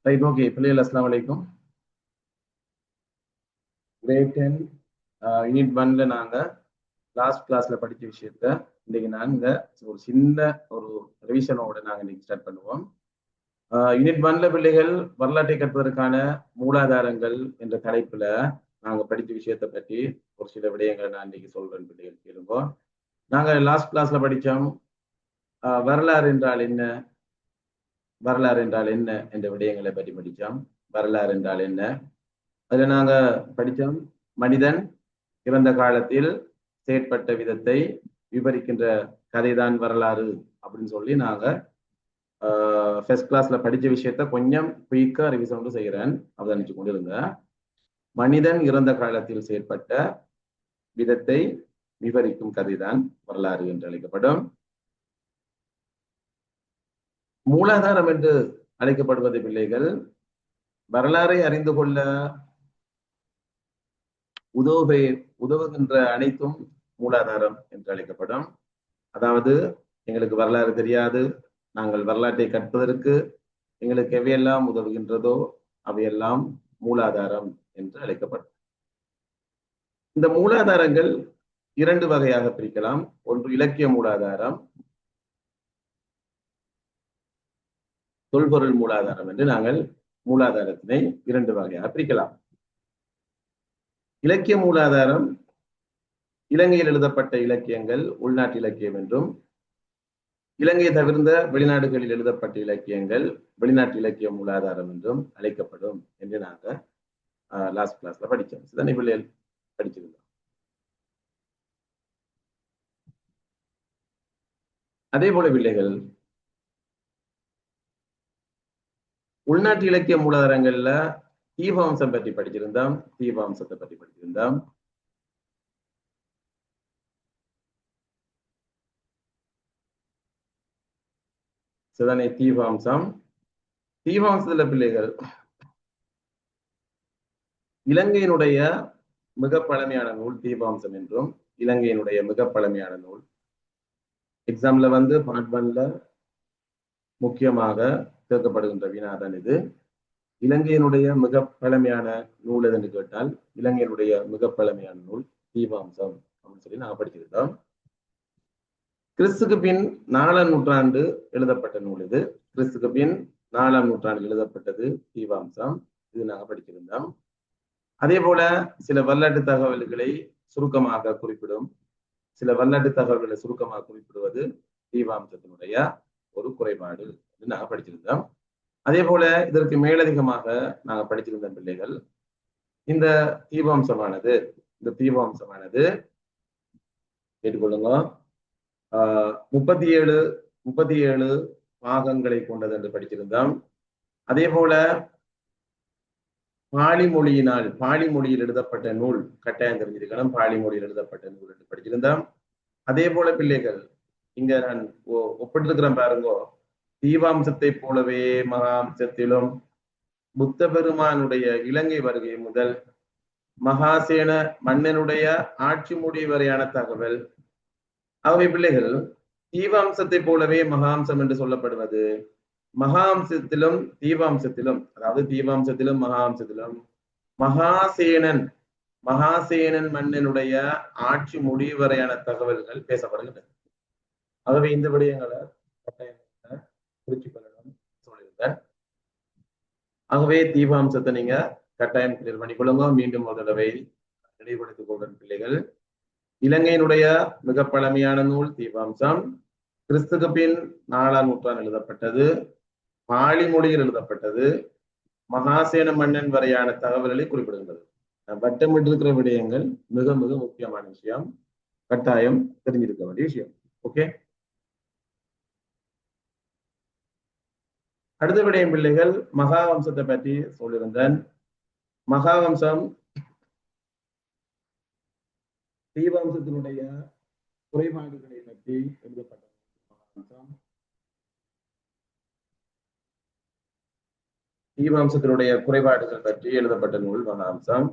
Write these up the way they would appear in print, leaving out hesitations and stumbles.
Right, okay பிள்ளைகள் அஸ்ஸலாமு அலைக்கும். கிரேட் 10 யூனிட் 1ல நாங்க லாஸ்ட் கிளாஸ்ல படிச்ச விஷயத்த இன்னைக்கு நாங்க ஒரு சின்ன ஒரு ரிவிஷனோட நாங்க இன்னைக்கு ஸ்டார்ட் பண்ணுவோம். யூனிட் 1ல பிள்ளைகள் வரலாற்றை கற்பதற்கான மூலாதாரங்கள் என்ற தலைப்புல நாங்க படிச்ச விஷயத்தை பற்றி ஒரு சில விடயங்களை நான் இன்னைக்கு சொல்றேன் பிள்ளைகள் கேளுங்க. நாங்க லாஸ்ட் கிளாஸ்ல படிச்சோம் வரலாறு என்றால் என்ன, வரலாறு என்றால் என்ன என்ற விடயங்களை பற்றி படித்தோம். வரலாறு என்றால் என்ன, அதுல நாங்க படித்தோம் மனிதன் இறந்த காலத்தில் செயற்பட்ட விதத்தை விவரிக்கின்ற கதைதான் வரலாறு அப்படின்னு சொல்லி நாங்க ஃபர்ஸ்ட் கிளாஸ்ல படிச்ச விஷயத்த கொஞ்சம் குயிக்கா ரிவிஷன் செய்கிறேன். அதை நினைச்சு கொண்டிருங்க. மனிதன் இறந்த காலத்தில் செயற்பட்ட விதத்தை விவரிக்கும் கதைதான் வரலாறு என்று அழைக்கப்படும். மூலாதாரம் என்று அழைக்கப்படுவது பிள்ளைகள் வரலாறை அறிந்து கொள்ள உதவுகின்ற அனைத்தும் மூலாதாரம் என்று அழைக்கப்படும். அதாவது எங்களுக்கு வரலாறு தெரியாது, நாங்கள் வரலாற்றை கற்பதற்கு எங்களுக்கு எவையெல்லாம் உதவுகின்றதோ அவையெல்லாம் மூலாதாரம் என்று அழைக்கப்படும். இந்த மூலாதாரங்கள் இரண்டு வகையாக பிரிக்கலாம். ஒன்று இலக்கிய மூலாதாரம், தொல்பொருள் மூலாதாரம் என்று நாங்கள் மூலாதாரத்தினை இரண்டு வகையாக பிரிக்கலாம். இலக்கிய மூலாதாரம் இலங்கையில் எழுதப்பட்ட இலக்கியங்கள் உள்நாட்டு இலக்கியம் என்றும், இலங்கையை தவிர்ந்த வெளிநாடுகளில் எழுதப்பட்ட இலக்கியங்கள் வெளிநாட்டு இலக்கிய மூலாதாரம் என்றும் அழைக்கப்படும் என்று நாங்க லாஸ்ட் கிளாஸ்ல படிச்சோம். சிதனை பிள்ளைகள் படிச்சிருந்தோம். அதே போல பிள்ளைகள் உள்நாட்டு இலக்கிய மூலாதாரங்கள்ல தீபவம்சம் பற்றி படிச்சிருந்தோம், தீபவம்சத்தை பற்றி படிச்சிருந்தோம். சிதனை தீபவம்சம், தீபவம்சத்துல பிள்ளைகள் இலங்கையினுடைய மிக பழமையான நூல் தீபவம்சம் என்றும், இலங்கையினுடைய மிக பழமையான நூல். எக்ஸாம்ல பார்ட் 1ல முக்கியமாக கேட்கப்படுகின்ற வினாதான் இது. இலங்கையினுடைய மிக பழமையான நூல் எதுன்னு கேட்டால் இலங்கையினுடைய மிக பழமையான நூல் தீபவம்சம் அப்படின்னு சொல்லி நாங்க படிச்சிருந்தோம். கிறிஸ்துக்கு பின் 4ஆம் நூற்றாண்டு எழுதப்பட்ட நூல் இது. கிறிஸ்துக்கு பின் 4ஆம் நூற்றாண்டில் எழுதப்பட்டது தீபவம்சம். இது நாங்க படிச்சிருந்தோம். அதே போல சில வரலாற்று தகவல்களை சுருக்கமாக குறிப்பிடும், சில வரலாற்று தகவல்களை சுருக்கமாக குறிப்பிடுவது தீபவம்சத்தினுடைய ஒரு குறைபாடு என்று நாங்க படிச்சிருந்தோம். அதே போல இதற்கு மேலதிகமாக நாங்க படிச்சிருந்த பிள்ளைகள் இந்த தீபவம்சமானது கேட்டுக்கொள்ளுங்க 37 பாகங்களை கொண்டது என்று படிச்சிருந்தோம். அதே போல பாலி மொழியில் எழுதப்பட்ட நூல் கட்டாயம் தெரிஞ்சிருக்கணும். பாலி மொழியில் எழுதப்பட்ட நூல் என்று படிச்சிருந்தோம். அதே போல பிள்ளைகள் இங்க நான் ஒப்பிட்டிருக்கிறேன் பாருங்கோ. தீபாம்சத்தை போலவே மகாம்சத்திலும் புத்த பெருமானுடைய இலங்கை வருகை முதல் மகாசேன மன்னனுடைய ஆட்சி முடிவு வரையான தகவல். ஆகவே பிள்ளைகள் தீபாம்சத்தை போலவே மகாம்சம் என்று சொல்லப்படுவது மகாம்சத்திலும் தீபாம்சத்திலும், அதாவது தீபாம்சத்திலும் மகாம்சத்திலும் மகாசேனன் மன்னனுடைய ஆட்சி முடிவு வரையான தகவல்கள் பேசப்படுகின்றன. ஆகவே இந்த விடயங்களை குறிச்சு கொள்ளணும் சொல்லியிருந்தேன். ஆகவே தீபாம்சத்தை நீங்க கட்டாயம் கிளியர் பண்ணிக்கொள்ளுங்க. மீண்டும் ஒரு தடவை நினைவுபடுத்திக் கொள்கிற பிள்ளைகள், இலங்கையினுடைய மிக பழமையான நூல் தீபாம்சம். கிறிஸ்துக்கு பின் 4ஆம் நூற்றாண்டு எழுதப்பட்டது, பாலி மொழியில் எழுதப்பட்டது, மகாசேன மன்னன் வரையான தகவல்களை குறிப்பிடுகின்றது. வட்டமிட்டு இருக்கிற விடயங்கள் மிக மிக முக்கியமான விஷயம், கட்டாயம் தெரிஞ்சிருக்க வேண்டிய விஷயம். ஓகே, அடுத்த விடயம் பிள்ளைகள் மகாவம்சத்தை பற்றி சொல்லியிருந்தேன். மகாவம்சம் தீபவம்சத்தினுடைய குறைபாடுகளை பற்றி எழுதப்பட்ட மகாவம்சம். தீபவம்சத்தினுடைய குறைபாடுகள் பற்றி எழுதப்பட்ட நூல் மகாவம்சம்.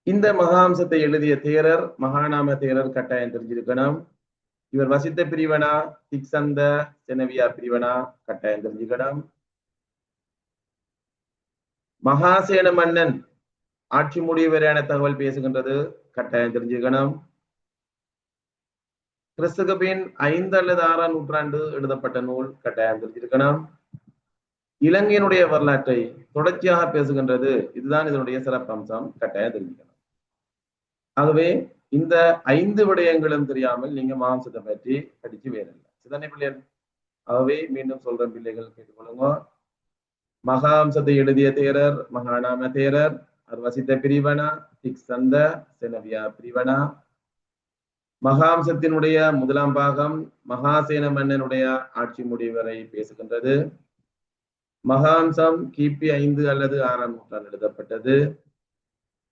இந்த மகாவம்சத்தை எழுதிய தேரர் மகாநாம தேரர் கட்டாயம் தெரிஞ்சிருக்கணும். இவர் வசித்த பிரிவனா திக்சந்த செனவியா பிரிவனா கட்டாயம் தெரிஞ்சுக்கணும். மகாசேன மன்னன் ஆட்சி முடிவு வரையான தகவல் பேசுகின்றது, கட்டாயம் தெரிஞ்சுக்கணும். கிறிஸ்துக்கு பின் 5 அல்லது 6ஆம் நூற்றாண்டு எழுதப்பட்ட நூல், கட்டாயம் தெரிஞ்சிருக்கணும். இலங்கையினுடைய வரலாற்றை தொடர்ச்சியாக பேசுகின்றது, இதுதான் இதனுடைய சிறப்பம்சம், கட்டாயம் தெரிஞ்சுக்கணும். ஆகவே இந்த 5 விடயங்களும் தெரியாமல் நீங்க மாம்சத்தை பற்றி படிச்சு வேறில்லை. சிதனை பிள்ளைகள். ஆகவே மீண்டும் சொல்றேன் பிள்ளைகள், கேட்டுக்கொள்ளுங்க. மகாம்சத்தை எழுதிய தேரர் மகாநாம தேரர், அர்வசித்த பிரிவனா, திக்சந்த செனவியா பிரிவனா. மகாம்சத்தினுடைய முதலாம் பாகம் மகாசேன மன்னனுடைய ஆட்சி முடிவு வரை பேசுகின்றது. மகாம்சம் கிபி 5 அல்லது 6ஆம் நூற்றாண்டு எழுதப்பட்டது.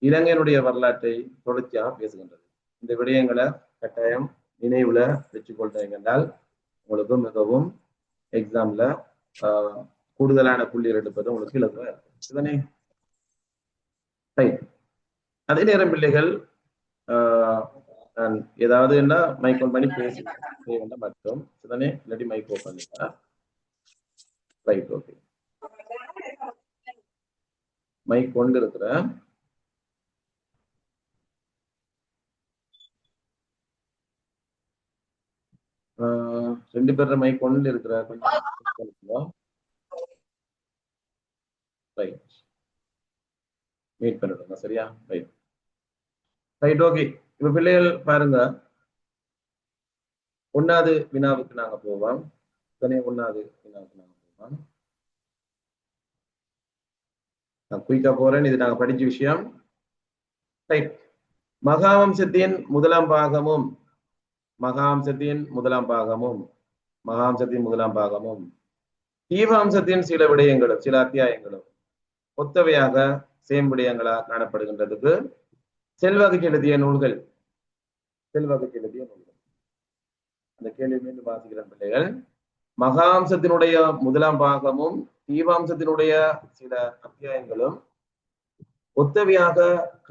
இலங்கையினுடைய வரலாற்றை தொடர்ச்சியாக பேசுகின்றது. இந்த விடயங்களை கட்டாயம் நினைவுல வச்சுக்கொள்றீங்க என்றால் உங்களுக்கு மிகவும் எக்ஸாம்ல கூடுதலான புள்ளிகள் எடுப்பது உங்களுக்கு இலகுவா இருக்கும். அதே நேரம் பிள்ளைகள் ஏதாவது என்ன மைக் ஓன் பண்ணி பேசி மட்டும் சிதனே, இல்லாட்டி மைக் ஓப்பன் பண்ணிட்டா ரைட். ஓகே, மைக் கொண்டு இருக்கிற ரெண்டு பேர் மைக் கொண்டு இருக்கிற கொஞ்சம் ரைட் மீட் பண்ணிடுங்க. சரியா? Right right okay. இப்ப பிள்ளைகள் பாருங்க, 1வது வினாவுக்கு நாங்க போவோம். 1வது வினாவுக்கு நாங்க போவோம். நான் குயிக்கா போறேன், இது நாங்க படிச்ச விஷயம். ரைட். மகாவம்சத்தின் முதலாம் பாகமும் மகாவம்சத்தின் முதலாம் பாகமும் தீவாம்சத்தின் சில விடயங்களும் சில அத்தியாயங்களும் ஒத்தவையாக சேம் விடயங்களாக காணப்படுகின்றதுக்கு செல்வாக்கு எழுதிய நூல்கள் அந்த கேள்வி மீண்டும் வாசிக்கிறேன் பிள்ளைகள். மகாம்சத்தினுடைய முதலாம் பாகமும் தீவாம்சத்தினுடைய சில அத்தியாயங்களும் ஒத்தவையாக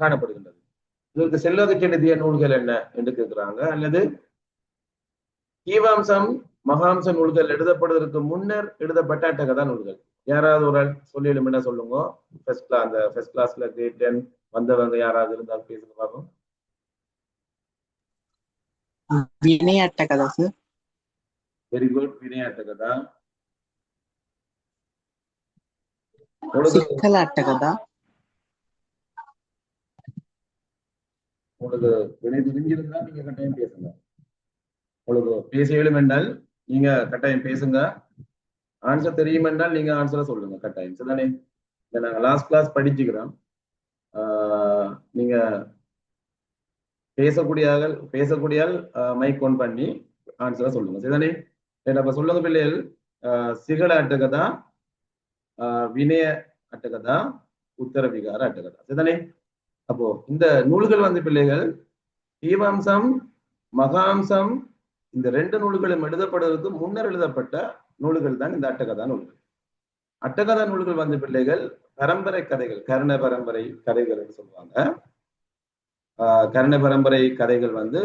காணப்படுகின்றது. இதற்கு செல்வாக்கு எழுதிய நூல்கள் என்ன என்று கேட்கிறாங்க. அல்லது தீவாம்சம் மகாம்ச நூல்கள் எழுதப்படுவதற்கு முன்னர் எழுதப்பட்ட அட்டகதா நூல்கள். யாராவது ஒரு ஆள் சொல்லிடும் என்ன சொல்லுங்க. ஃபர்ஸ்ட் கிளாஸ்ல கிரேட் 10 வந்தவங்க யாராவது இருந்தால் பேசுங்க பாப்போம். வினய அட்டகதா சார். வெரி குட், வினய அட்டகதா. சிக்கல அட்டகதா. உங்களுக்கு வினை தெரிஞ்சிருந்தா நீங்க கட்டாயம் பேசுங்க. உங்களுக்கு பேச இயலும் என்றால் நீங்க கட்டாயம் பேசுங்க. ஆன்சர் தெரியும் என்றால் நீங்க ஆன்சரை சொல்லுங்க கட்டாயம். சரிதானே? நாங்க லாஸ்ட் கிளாஸ் படிச்சுக்கிறோம். நீங்க பேசக்கூடிய மைக் ஆன் பண்ணி ஆன்சரை சொல்லுங்க. சரிதானே? அப்ப சொல்லுங்க பிள்ளைகள். சிகட அட்டகதா, வினய அட்டகதா, உத்தர விகார அட்டகதா. சரிதானே? அப்போ இந்த நூல்கள் வந்து பிள்ளைகள் தீவாம்சம் மகாம்சம் இந்த 2 நூல்களும் எழுதப்படுவதற்கு முன்னர் எழுதப்பட்ட நூல்கள் தான் இந்த அட்டகதா நூல்கள். அட்டகதா நூல்கள் வந்து பிள்ளைகள் பரம்பரை கதைகள், கர்ண பரம்பரை கதைகள் என்று சொல்லுவாங்க. கர்ண பரம்பரை கதைகள் வந்து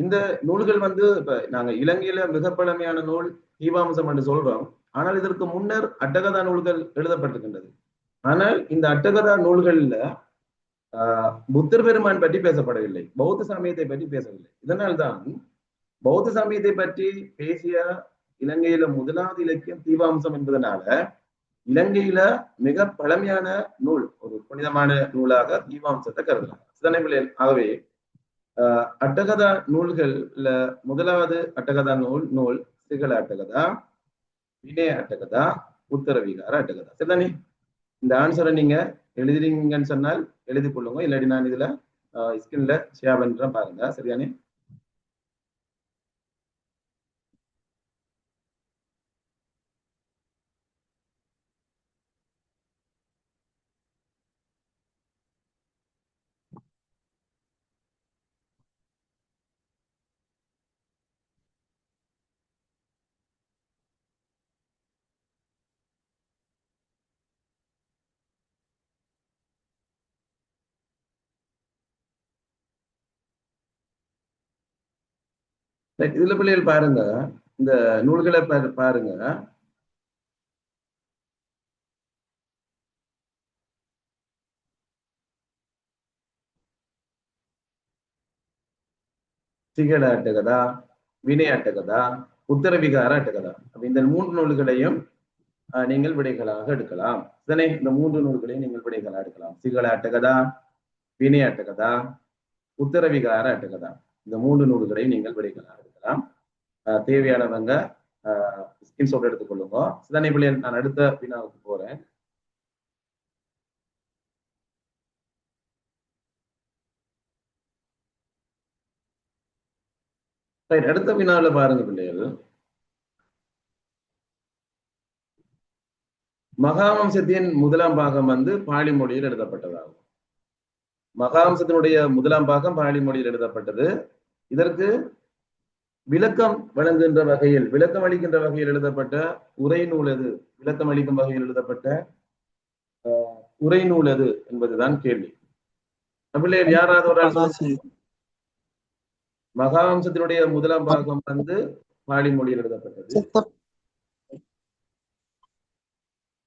இந்த நூல்கள் வந்து இப்ப நாங்க இலங்கையில மிக பழமையான நூல் தீவாம்சம் என்று சொல்றோம். ஆனால் இதற்கு முன்னர் அட்டகதா நூல்கள் எழுதப்பட்டிருக்கின்றது. ஆனால் இந்த அட்டகதா நூல்கள்ல புத்தர் பெருமான் பற்றி பேசப்படவில்லை, பௌத்த சமயத்தை பற்றி பேசவில்லை. இதனால்தான் பௌத்த சமயத்தை பற்றி பேசிய இலங்கையில முதலாவது இலக்கியம் தீவாம்சம் என்பதனால இலங்கையில மிக பழமையான நூல், ஒரு புனிதமான நூலாக தீவாம்சத்தை கருதலாம். சிதனை. ஆகவே அட்டகதா நூல்கள்ல முதலாவது அட்டகதா நூல் சிகள அட்டகதா, வினய அட்டகதா, உத்தர விகார அட்டகதா. சரிதானே? இந்த ஆன்சரை நீங்க எழுதுறீங்கன்னு சொன்னால் எழுதி கொள்ளுங்க, இல்லாட்டி நான் இதுல ஸ்கிரீன்ல ஷேர் பண்றேன் பாருங்க. சரிதானே? இதுல பிள்ளைகள் பாருங்க, இந்த நூல்களை பாருங்க. சிகள அட்டகதா, வினை அட்டகதா, உத்தரவிகார அட்டகதா. அப்ப இந்த 3 நூல்களையும் நீங்கள் விடைகளாக எடுக்கலாம். இதனை இந்த 3 நூல்களையும் நீங்கள் விடைகளாக எடுக்கலாம். சிகள அட்டகதா, வினை அட்டகதா, உத்தரவிகார அட்டகதா. இந்த 3 நூல்களையும் நீங்கள் விடைகளாக எடுக்கலாம். தேவையானவங்க ஸ்கிரீன்ஷாட் எடுத்துக்கொள்ளுங்க. சிதனை பிள்ளைகள் நான் அடுத்த வினாவுக்கு போறேன். அடுத்த வினாவில் பாருங்க பிள்ளைகள், மகாவம்சத்தின் முதலாம் பாகம் வந்து பாலி மொழியில் எழுதப்பட்டதாகும். மகாவம்சத்தினுடைய முதலாம் பாகம் பாலி மொழியில் எழுதப்பட்டது. இதற்கு விளக்கம் வழங்குகின்ற வகையில், விளக்கம் அளிக்கின்ற வகையில் எழுதப்பட்ட உரை நூல் எது, விளக்கம் அளிக்கும் வகையில் எழுதப்பட்ட உரை நூல் எது என்பதுதான் கேள்வி. பிள்ளைகள் யாராவது ஒரு மகாவம்சத்தினுடைய முதலாம் பாகம் வந்து பாலி மொழியில் எழுதப்பட்டது.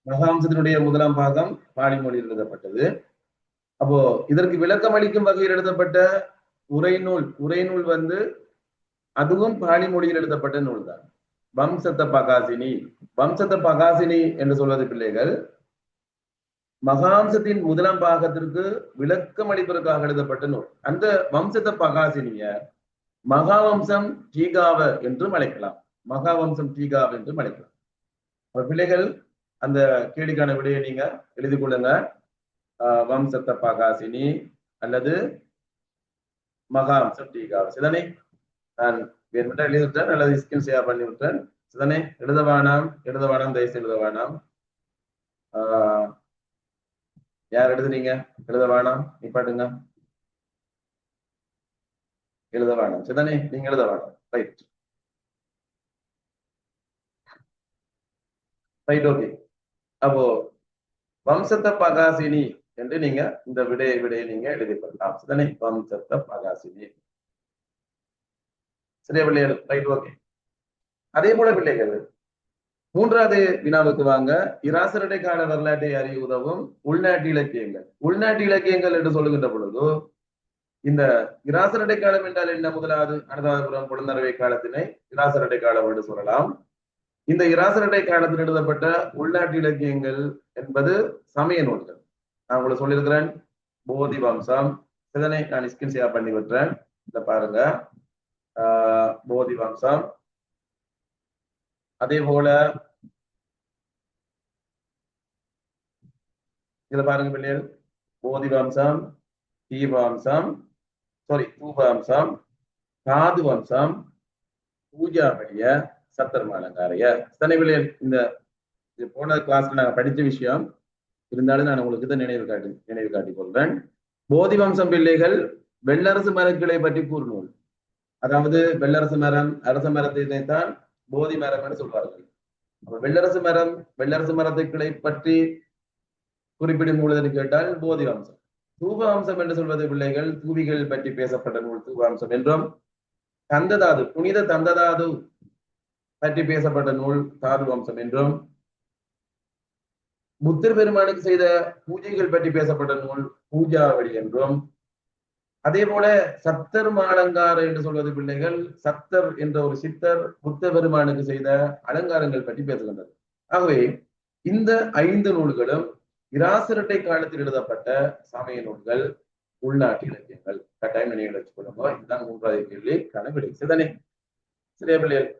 மகாவம்சத்தினுடைய முதலாம் பாகம் பாலி மொழியில் எழுதப்பட்டது. அப்போ இதற்கு விளக்கம் அளிக்கும் வகையில் எழுதப்பட்ட உரைநூல் வந்து அதுவும் பாலி மொழியில் எழுதப்பட்ட நூல் தான். வம்சத்த பகாசினி என்று சொல்வது பிள்ளைகள் மகாவம்சத்தின் முதலாம் பாகத்திற்கு விளக்கம் அளிப்பதற்காக எழுதப்பட்ட நூல். அந்த வம்சத்த பகாசினிய மகாவம்சம் டீகாவ என்றும் அழைக்கலாம். மகாவம்சம் டீகாவ என்றும் அழைக்கலாம். பிள்ளைகள் அந்த கேள்விக்கான விடையை நீங்க எழுதி கொள்ளுங்க. வம்சத்த பகாசினி அல்லது மகாவம்சம் டீகாவ. சிதனை நான் வேறுபட்ட எழுதிவிட்டேன் அல்லது ஸ்கிரீன் ஷேர் பண்ணி விட்டேன். சிதனை எழுத வேணாம் தயவுசெய்து எழுத வேணாம். யார் எழுதுறீங்க? எழுத வேணாம், நிப்பாட்டுங்க. எழுத வேணாம் சிதனை, நீங்க எழுத வேணாம். Right okay. அப்போ வம்சத்த பகாசினி என்று நீங்க இந்த விடையை நீங்க எழுதி கொள்ளலாம். சிதனை வம்சத்த பகாசினி. சரியா பிள்ளைகள்? Right okay. அதே போல பிள்ளைகள் மூன்றாவது வினாவுக்கு வாங்க. இராசரடை கால வரலாற்றை அறிய உதவும் உள்நாட்டு இலக்கியங்கள். உள்நாட்டு இலக்கியங்கள் என்று சொல்லுகின்ற பொழுது இந்த இராசரடை காலம் என்றால் என்ன? முதலாவது அனுராதபுரம் பொழுந்தரவை காலத்தினை இராசரடை காலம் என்று சொல்லலாம். இந்த இராசரடை காலத்தில் எழுதப்பட்ட உள்நாட்டு இலக்கியங்கள் என்பது சமய நூல்கள். நான் உங்களுக்கு சொல்லியிருக்கிறேன். போதி வம்சம், இதனை நான் ஸ்கிரீன் ஷேர் பண்ணி விட்டுறேன். இத பாருங்க. போதி வம்சம், அதே போல இதுல பாருங்க பிள்ளைகள், போதி வம்சம், தூபவம்சம், தாது வம்சம், பூஜாவளிய, சத்தர்மாலங்காரைய. தனி பிள்ளைகள் இந்த போன கிளாஸ்ல நாங்க படிச்ச விஷயம் இருந்தாலும் நான் உங்களுக்கு இதை நினைவு காட்டிக் கொள்றேன். போதி வம்சம் பிள்ளைகள் வெள்ளரசு மரங்களை பற்றி கூறுநூல். அதாவது வெள்ளரசு மரம், அரச மரத்தை தான் போதி மரம் என்று சொல்வார்கள். அப்ப வெள்ளரசு மரத்துக்களை பற்றி குறிப்பிடும் நூல் என்று கேட்டால் போதி வம்சம். தூப வம்சம் என்று சொல்வது பிள்ளைகள் தூவிகள் பற்றி பேசப்பட்ட நூல் தூப வம்சம் என்றும், தந்ததாது புனித தந்ததாது பற்றி பேசப்பட்ட நூல் தாது வம்சம் என்றும், புத்தர் பெருமானுக்கு செய்த பூஜைகள் பற்றி பேசப்பட்ட நூல் பூஜாவளி என்றும், அதே போல சத்தர் மாலங்கார என்று சொல்வது பிள்ளைகள் சத்தர் என்ற ஒரு சித்தர் புத்த பெருமானுக்கு செய்த அலங்காரங்கள் பற்றி பேசுகின்றது. ஆகவே இந்த 5 நூல்களும் இராசரட்டை காலத்தில் எழுதப்பட்ட சமய நூல்கள், உள்நாட்டு இலக்கியங்கள். கட்டாயம் நினைவில் வச்சுக் கொள்ளுங்க. இதுதான் 3வது கேள்விக்கான விடை. சிதனை சரியா பிள்ளைகள்?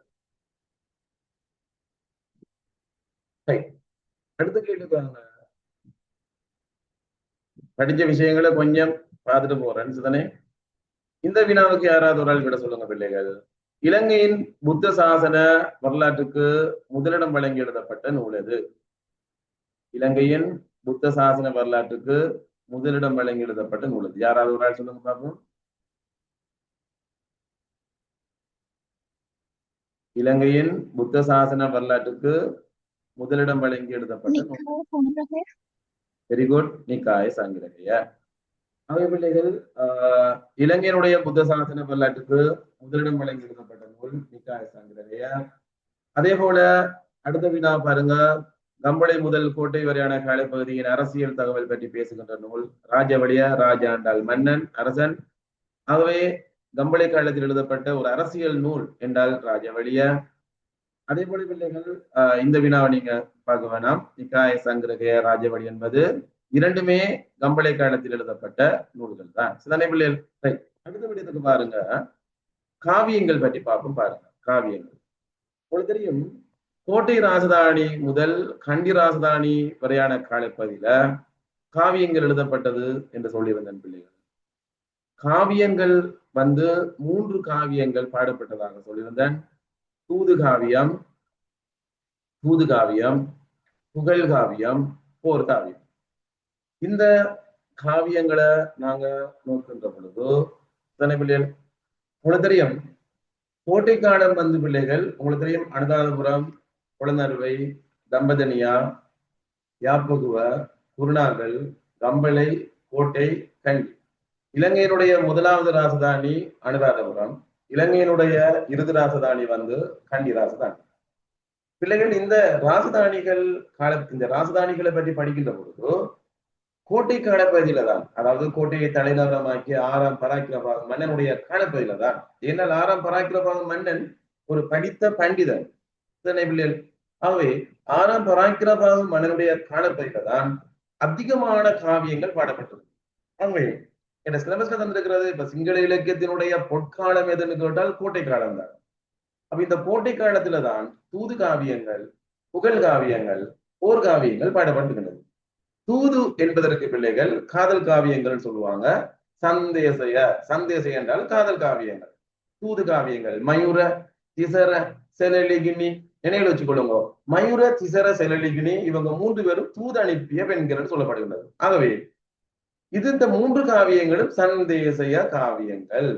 அடுத்த கேள்வி படிச்ச விஷயங்களை கொஞ்சம் பார்த்துட்டு போறேன். சிதனை இந்த வினாவுக்கு யாராவது ஒரு ஆள் விட சொல்லுங்க பிள்ளைகள். இலங்கையின் புத்த சாசன வரலாற்றுக்கு முதலிடம் வழங்கி எழுதப்பட்ட நூல் எது? இலங்கையின் புத்த சாசன வரலாற்றுக்கு முதலிடம் வழங்கி எழுதப்பட்ட நூல் எது? யாராவது ஒரு ஆள் சொல்லுங்க பாப்போம். இலங்கையின் புத்த சாசன வரலாற்றுக்கு முதலிடம் வழங்கி எழுதப்பட்ட நூல். Very good, Nikaya Sangrahaya. அவை பிள்ளைகள் இலங்கையினுடைய புத்த சாசன வரலாற்றுக்கு முதலிடம் வழங்கி எழுதப்பட்ட நூல் நிக்காய சங்கிரகைய. அதே போல அடுத்த வினா பாருங்க. கம்பளை முதல் கோட்டை வரையான காலப்பகுதியின் அரசியல் தகவல் பற்றி பேசுகின்ற நூல் ராஜவலிய. ராஜாண்டால் மன்னன், அரசன். ஆகவே கம்பளை காலத்தில் எழுதப்பட்ட ஒரு அரசியல் நூல் என்றால் ராஜவழிய. அதே போல பிள்ளைகள் இந்த வினாவை நீங்க பார்க்க வேணாம். நிக்காய சங்கிரக ராஜவழி என்பது இரண்டுமே கம்பளை காலத்தில் எழுதப்பட்ட நூல்கள் தான். சிதனை பிள்ளைகள் அடுத்த விடத்துக்கு பாருங்க, காவியங்கள் பற்றி பார்ப்போம். பாருங்க காவியங்கள் உங்களுக்கு தெரியும், கோட்டை ராஜதானி முதல் கண்டி ராஜதானி வரையான காலப்பகுதியில காவியங்கள் எழுதப்பட்டது என்று சொல்லியிருந்தேன் பிள்ளைகள். காவியங்கள் வந்து 3 காவியங்கள் பாடப்பட்டதாக சொல்லியிருந்தேன். தூது காவியம், புகழ் காவியம், போர் காவியம். இந்த காவியங்களை நாங்க நோக்கின்ற பொழுது பிள்ளைகள் உங்களுக்கு தெரியும், கோட்டைக்காலம் வந்து பிள்ளைகள் உங்களுக்கு தெரியும், அனுராதபுரம், குளநறுவை, தம்பதனியா, யாப்பகுவ, குருநாகல், கம்பளை, கோட்டை, கண்டி. இலங்கையினுடைய முதலாவது ராஜதானி அனுராதபுரம், இலங்கையினுடைய இறுதி ராஜதானி வந்து கண்டி ராஜதானி. பிள்ளைகள் இந்த ராஜதானிகள் இந்த ராஜதானிகளை பற்றி படிக்கின்ற பொழுது கோட்டை காலப்பகுதியில தான், அதாவது கோட்டையை தலைநகரமாக்கிய 6ஆம் பராக்கிரபாகு மன்னனுடைய காலப்பகுதியில தான். ஏன்னால் 6ஆம் பராக்கிரபாகு மன்னன் ஒரு படித்த பண்டிதன். பிள்ளைகள் ஆகவே 6ஆம் பராக்கிரபாகு மன்னனுடைய காலப்பகுதியில தான் அதிகமான காவியங்கள் பாடப்பட்டது. ஆகவே என்ன சிலபஸ்ல தந்திருக்கிறது, இப்ப சிங்கள இலக்கியத்தினுடைய பொற்காலம் எதுன்னு கேட்டால் கோட்டை காலம் தான். அப்ப இந்த கோட்டை காலத்துல தான் தூது காவியங்கள், புகழ் காவியங்கள், போர் காவியங்கள் பாடப்பட்டுகின்றது. தூது என்பதற்கு பிள்ளைகள் காதல் காவியங்கள் சொல்லுவாங்க. சந்தேச என்றால் காதல் காவியங்கள். தூது காவியங்கள் மயூர, திசர, செலலிகினி. நினைவில் வச்சுக்கொள்ளுங்க, மயூர, திசர, செலலிகினி இவங்க 3 பேரும் தூது அனுப்பிய பெண்கள் சொல்லப்படுகின்றது. ஆகவே இது இந்த 3 காவியங்களும் சந்தேசய காவியங்கள்.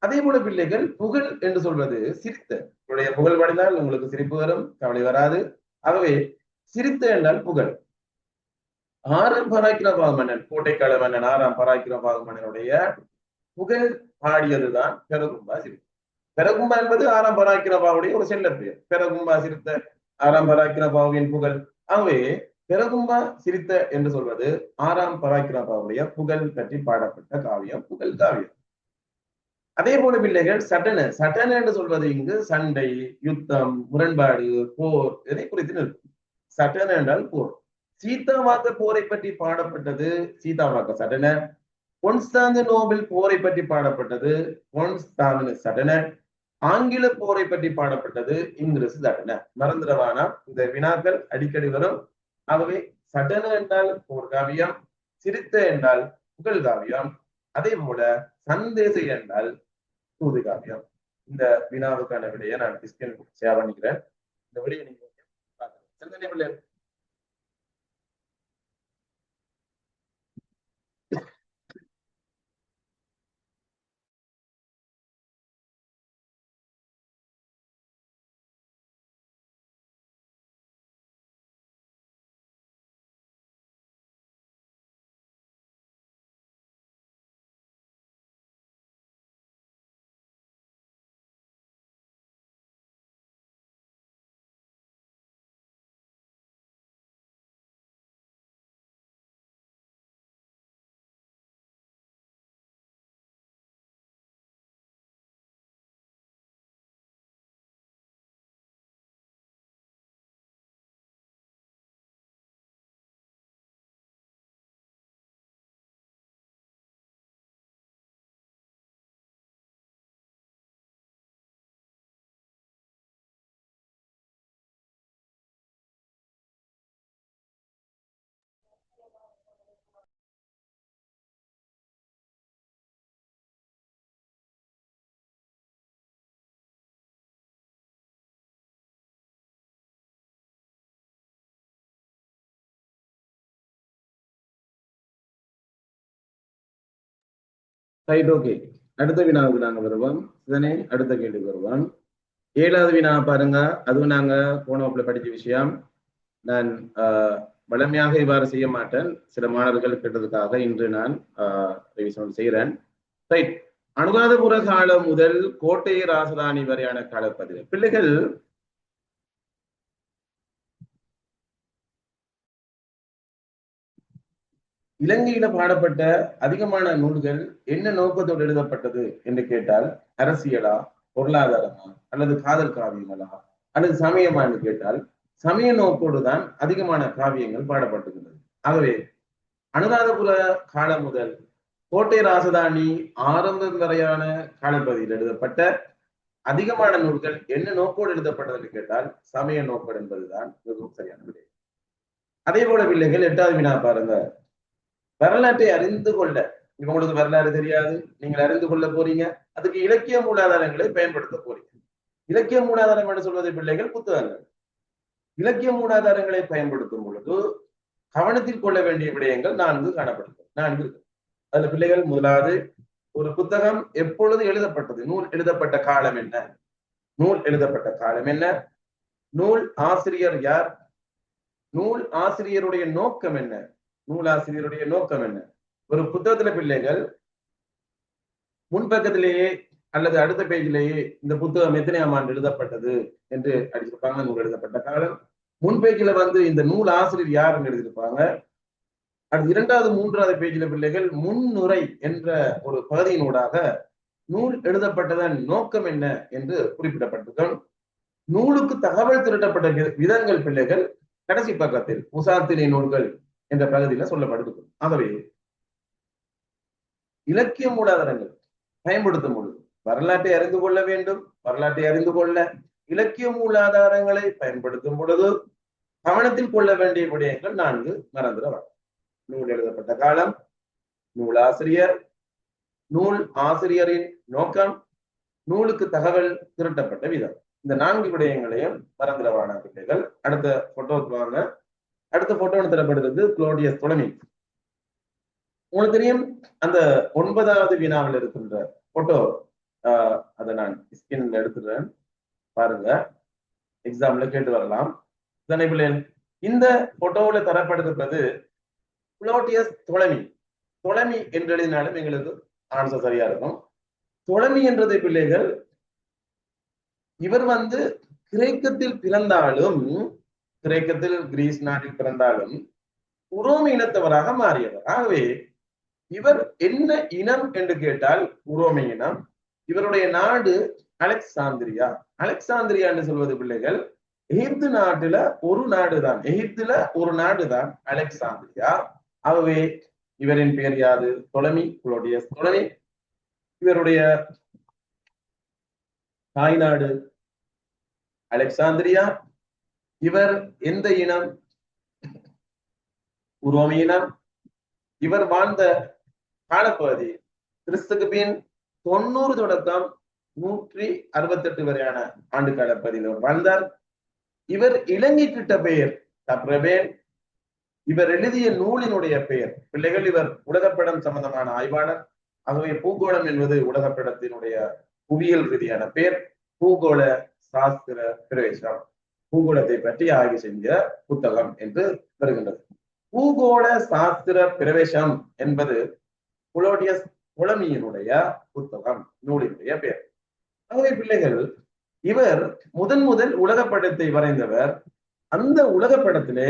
அதே போல பிள்ளைகள் புகழ் என்று சொல்வது சிரித்த. உங்களுடைய புகழ் படித்தால் உங்களுக்கு சிரிப்பு வரும், கவலை வராது. ஆகவே சிரித்த என்றால் புகழ். 6ஆம் பராக்கிரபாகு மன்னன், கோட்டைக்கால மன்னன் 6ஆம் பராக்கிரபாகு மன்னனுடைய புகழ் பாடியதுதான் பெருகும்பா சிரித்த. பெருகும்பா என்பது 6ஆம் பராக்கிரபாவுடைய ஒரு செல்ல பெயர். பெருகும்பா சிரித்த 6ஆம் பராக்கிரபாவின் புகழ். ஆகவே பெருகும்பா சிரித்த என்று சொல்வது 6ஆம் பராக்கிரபாவுடைய புகழ் பற்றி பாடப்பட்ட காவியம் புகழ் காவியம். அதே போல பிள்ளைகள் சட்டன என்று சொல்வது இங்கு சண்டை, யுத்தம், முரண்பாடு, போர் இதை குறித்து நிற்கும். சட்டன என்றால் போர். சீதாவாக்க போரை பற்றி பாடப்பட்டது சீதாவாக்க சட்டன. கொன்ஸ்டாந்தினோபிள் போரை பற்றி பாடப்பட்டது கொன்ஸ்டாந்தின சட்டன. ஆங்கில போரை பற்றி பாடப்பட்டது இங்கிலீஷ் சட்டன. மறந்துடவானா, இந்த வினாக்கள் அடிக்கடி வரும். ஆகவே சட்டன என்றால் போர் காவியம், சிரித்த என்றால் புகழ் காவியம், அதே போல சந்தேசை என்றால் தூது காவியம். இந்த வினாவுக்கான விடையை நான் டிஸ்கன் ஷேர் பண்ணிக்கிறேன். இந்த விடையை நீங்க பாருங்க. Right, okay. அடுத்த வினாவுக்கு நாங்க வருவோம். இதனை அடுத்த கேள்வி வருவோம். 7வது வினா பாருங்க. அதுவும் நாங்க போன வகுப்புல படிச்ச விஷயம். நான் வளமையாக இவ்வாறு செய்ய மாட்டேன். சில மாணவர்கள் கேட்டதுக்காக இன்று நான் ரிவிஷன் செய்கிறேன். ரைட். அனுராதபுர காலம் முதல் கோட்டை ராஜதானி வரையான காலப்பகுதி. பிள்ளைகள் இலங்கையில பாடப்பட்ட அதிகமான நூல்கள் என்ன நோக்கத்தோடு எழுதப்பட்டது என்று கேட்டால் அரசியலா, பொருளாதாரமா, அல்லது காதல் காவியங்களா, அல்லது சமயமா என்று கேட்டால் சமய நோக்கோடு தான் அதிகமான காவியங்கள் பாடப்பட்டிருக்கிறது. ஆகவே அனுராதபுர காலம் முதல் கோட்டை ராசதானி ஆரம்பம் வரையான காலப்பகுதியில் எழுதப்பட்ட அதிகமான நூல்கள் என்ன நோக்கோடு எழுதப்பட்டது என்று கேட்டால் சமய நோக்கோடு என்பதுதான் மிகவும் சரியான விடை. அதே போல பிள்ளைகள் 8வது வினா பாருங்க. வரலாற்றை அறிந்து கொள்ள, உங்களுக்கு வரலாறு தெரியாது, நீங்கள் அறிந்து கொள்ள போறீங்க, அதுக்கு இலக்கிய மூலாதாரங்களை பயன்படுத்த போறீங்க. இலக்கிய மூலாதாரம் என்று சொல்வது பிள்ளைகள் புத்தகங்கள். இலக்கிய மூலாதாரங்களை பயன்படுத்தும் பொழுது கவனத்தில் கொள்ள வேண்டிய விடயங்கள் 4 காணப்படுகிறது. 4 இருக்கு. அதுல பிள்ளைகள் முதலாவது, ஒரு புத்தகம் எப்பொழுது எழுதப்பட்டது, நூல் எழுதப்பட்ட காலம் என்ன, நூல் எழுதப்பட்ட காலம் என்ன, நூல் ஆசிரியர் யார், நூல் ஆசிரியருடைய நோக்கம் என்ன, நூலாசிரியருடைய நோக்கம் என்ன. ஒரு புத்தகத்துல பிள்ளைகள் முன்பக்கத்திலேயே அல்லது அடுத்த பேஜிலேயே இந்த புத்தகம் எத்தனையாம் ஆண்டு எழுதப்பட்டது என்று அடிச்சிருப்பாங்க, நூல் எழுதப்பட்ட காலம். முன்பேஜில இந்த நூல் ஆசிரியர் யாருன்னு எழுதியிருப்பாங்க. அடுத்து 2வது 3வது பேஜில பிள்ளைகள் முன்னுரை என்ற ஒரு பகுதியினூடாக நூல் எழுதப்பட்டதன் நோக்கம் என்ன என்று குறிப்பிடப்பட்டிருக்கும். நூலுக்கு தகவல் திரட்டப்பட்ட விதங்கள் பிள்ளைகள் கடைசி பக்கத்தில் உசாத்திரை நூல்கள் என்ற பகுதியில சொல்லப்படுகிறது. ஆகவே இலக்கிய மூலாதாரங்கள் பயன்படுத்தும் பொழுது வரலாற்றை அறிந்து கொள்ள வேண்டும். வரலாற்றை அறிந்து கொள்ள இலக்கிய மூலாதாரங்களை பயன்படுத்தும் பொழுது கவனத்தில் கொள்ள வேண்டிய விடயங்கள் 4 மறந்துட. நூல் எழுதப்பட்ட காலம், நூலாசிரியர், நூல் ஆசிரியரின் நோக்கம், நூலுக்கு தகவல் திரட்டப்பட்ட விதம். இந்த 4 விடயங்களையும் மறந்துடவான பிள்ளைகள். அடுத்த போட்டோக்கு வாங்க. அடுத்த போட்டோ தரப்படுகிறது குளோடியஸ் தொலமி. உங்களுக்கு தெரியும், அந்த 9வது வினாவில் இருக்கின்ற போட்டோ, அதை நான் ஸ்கிரீன்ல எடுத்துடுறேன் பாருங்க, எக்ஸாம்ல கேட்டு வரலாம். இந்த போட்டோவில் தரப்படுகிறது குளோடியஸ் தொலமி. தொலமி என்று எழுதினாலும் எங்களுக்கு ஆன்சர் சரியா இருக்கும். தொலமி என்றது பிள்ளைகள், இவர் கிரேக்கத்தில் பிறந்தாலும், கிரேக்கத்தில் கிரீஸ் நாட்டில் பிறந்தாலும் உரோம இனத்தவராக மாறியவர். ஆகவே இவர் என்ன இனம் என்று கேட்டால் உரோம இனம். இவருடைய நாடு அலெக்சாந்திரியா. அலெக்சாந்திரியா என்று சொல்வது பிள்ளைகள் எகிப்து நாட்டுல ஒரு நாடுதான், எகிப்துல ஒரு நாடுதான் அலெக்சாந்திரியா. ஆகவே இவரின் பெயர் யாது? தொலமி, குளோடியஸ் தொலமி. இவருடைய தாய்நாடு அலெக்சாந்திரியா. இவர் எந்த இனம்? உரோம இனம். இவர் வாழ்ந்த காலப்பகுதி கிறிஸ்துக்கு பின் 90 தொடக்கம் 168 வரையான ஆண்டு காலப்பகுதியில் வாழ்ந்தார். இவர் இலங்கை கிட்ட பெயர் தப்ரவேல். இவர் எழுதிய நூலினுடைய பெயர் பிள்ளைகள், இவர் உலகப்படம் சம்பந்தமான ஆய்வாளர். ஆகவே பூகோளம் என்பது உலகப்படத்தினுடைய புவியியல் ரீதியான பெயர். பூகோள சாஸ்திர பிரவேசம், பூகோளத்தை பற்றி ஆய்வு செஞ்ச புத்தகம் என்று வருகின்றது. பூகோள சாஸ்திர பிரவேசம் என்பது குளோடியஸ் தொலமியினுடைய புத்தகம், நூலினுடைய பெயர். ஆகவே பிள்ளைகள், இவர் முதன் உலகப்படத்தை வரைந்தவர். அந்த உலகப்படத்திலே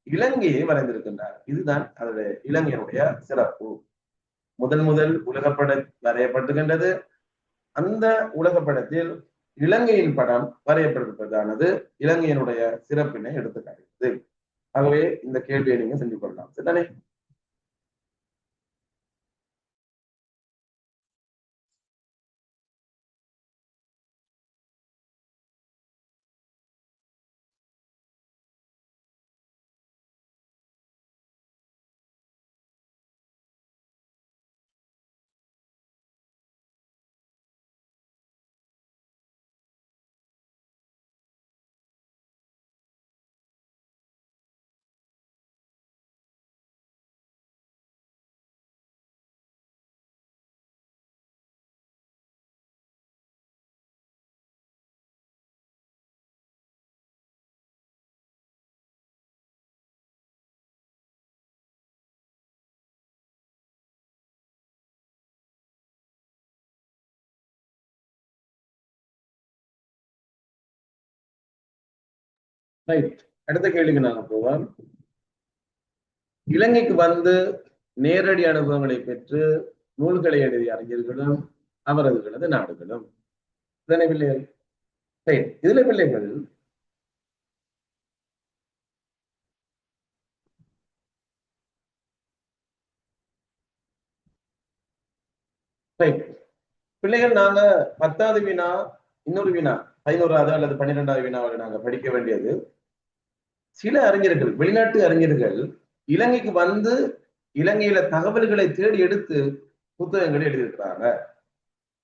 இலங்கையை வரைந்திருக்கின்றார். இதுதான் அதனுடைய இலங்கையினுடைய சிறப்பு. முதல் உலகப்படம் வரையப்பட்டுகின்றது. அந்த உலகப்படத்தில் இலங்கையின் படம் வரையப்பட்டிருப்பதானது இலங்கையினுடைய சிறப்பினை எடுத்து காட்டுகிறது. ஆகவே இந்த கேள்வியை நீங்க செஞ்சு கொள்ளலாம். சரிதானே? ரைட், அடுத்த கேள்விக்கு நாங்க போவோம். இலங்கைக்கு நேரடி அனுபவங்களை பெற்று நூல்களை எழுதிய அறிஞர்களும் அவரது நாடுகளும். இதனை பிள்ளைகள் இதுல பிள்ளைகள் பிள்ளைகள் நாங்க 10வது வினா, இன்னொரு வினா 11வது அல்லது 12வது வினாவில் நாங்க படிக்க வேண்டியது, சில அறிஞர்கள், வெளிநாட்டு அறிஞர்கள் இலங்கைக்கு வந்து இலங்கையில தகவல்களை தேடி எடுத்து புத்தகங்களை எழுதியிருக்கிறாங்க.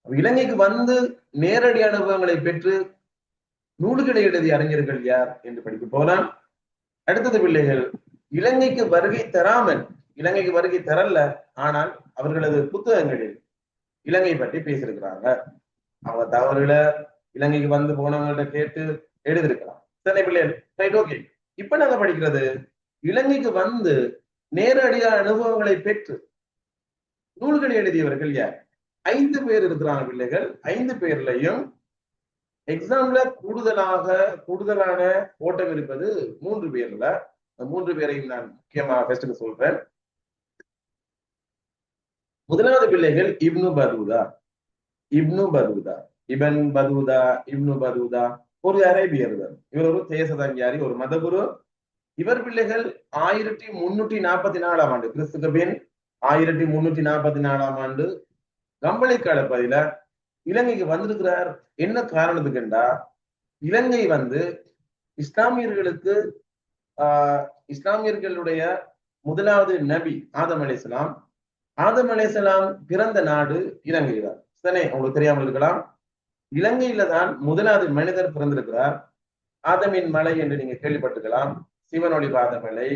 இலங்கைக்கு வந்து நேரடி அனுபவங்களை பெற்று நூல்களை எழுதிய அறிஞர்கள் யார் என்று படிக்க போலாம். அடுத்தது பிள்ளைகள், இலங்கைக்கு வருகை தராமல், இலங்கைக்கு வருகை தரல, ஆனால் அவர்களது புத்தகங்களில் இலங்கை பற்றி பேசியிருக்கிறாங்க. அவங்க தகவல்களை இலங்கைக்கு வந்து போனவங்கள்ட்ட கேட்டு எழுதியிருக்கலாம். சரி பிள்ளைகள், ரைட், ஓகே. இப்ப நாங்க படிக்கிறது இலங்கைக்கு வந்து நேரடியான அனுபவங்களை பெற்று நூல்களை எழுதியவர்கள் யார்? 5 பேர் இருக்கிறாங்க பிள்ளைகள். 5 பேர்லையும் எக்ஸாம்ல கூடுதலான ஓட்டம் இருப்பது 3 பேர்ல. 3 பேரையும் நான் முக்கியமாக ஃபர்ஸ்ட் சொல்றேன். முதலாவது பிள்ளைகள் இப்னு பதூதா. ஒரு அரேபியர் தான். இவர் ஒரு தேசதஞ்சாரி, ஒரு மதகுரு. இவர் பிள்ளைகள் 1344 ஆண்டு, கிறிஸ்துக்கு பின் 1344 ஆண்டு கம்பளை காலப்பகுதியில இலங்கைக்கு வந்திருக்கிறார். என்ன காரணத்துக்குண்டா, இலங்கை வந்து இஸ்லாமியர்களுடைய முதலாவது நபி ஆதம் அலைஹிஸ்ஸலாம் பிறந்த நாடு இலங்கை தான். சரி, உங்களுக்கு தெரியாமல் இருக்கலாம். இலங்கையில தான் முதலாவது மனிதர் பிறந்திருக்கிறார். ஆதமின் மலை என்று நீங்க கேள்விப்பட்டிருக்கலாம். சிவனொளி பாத மலை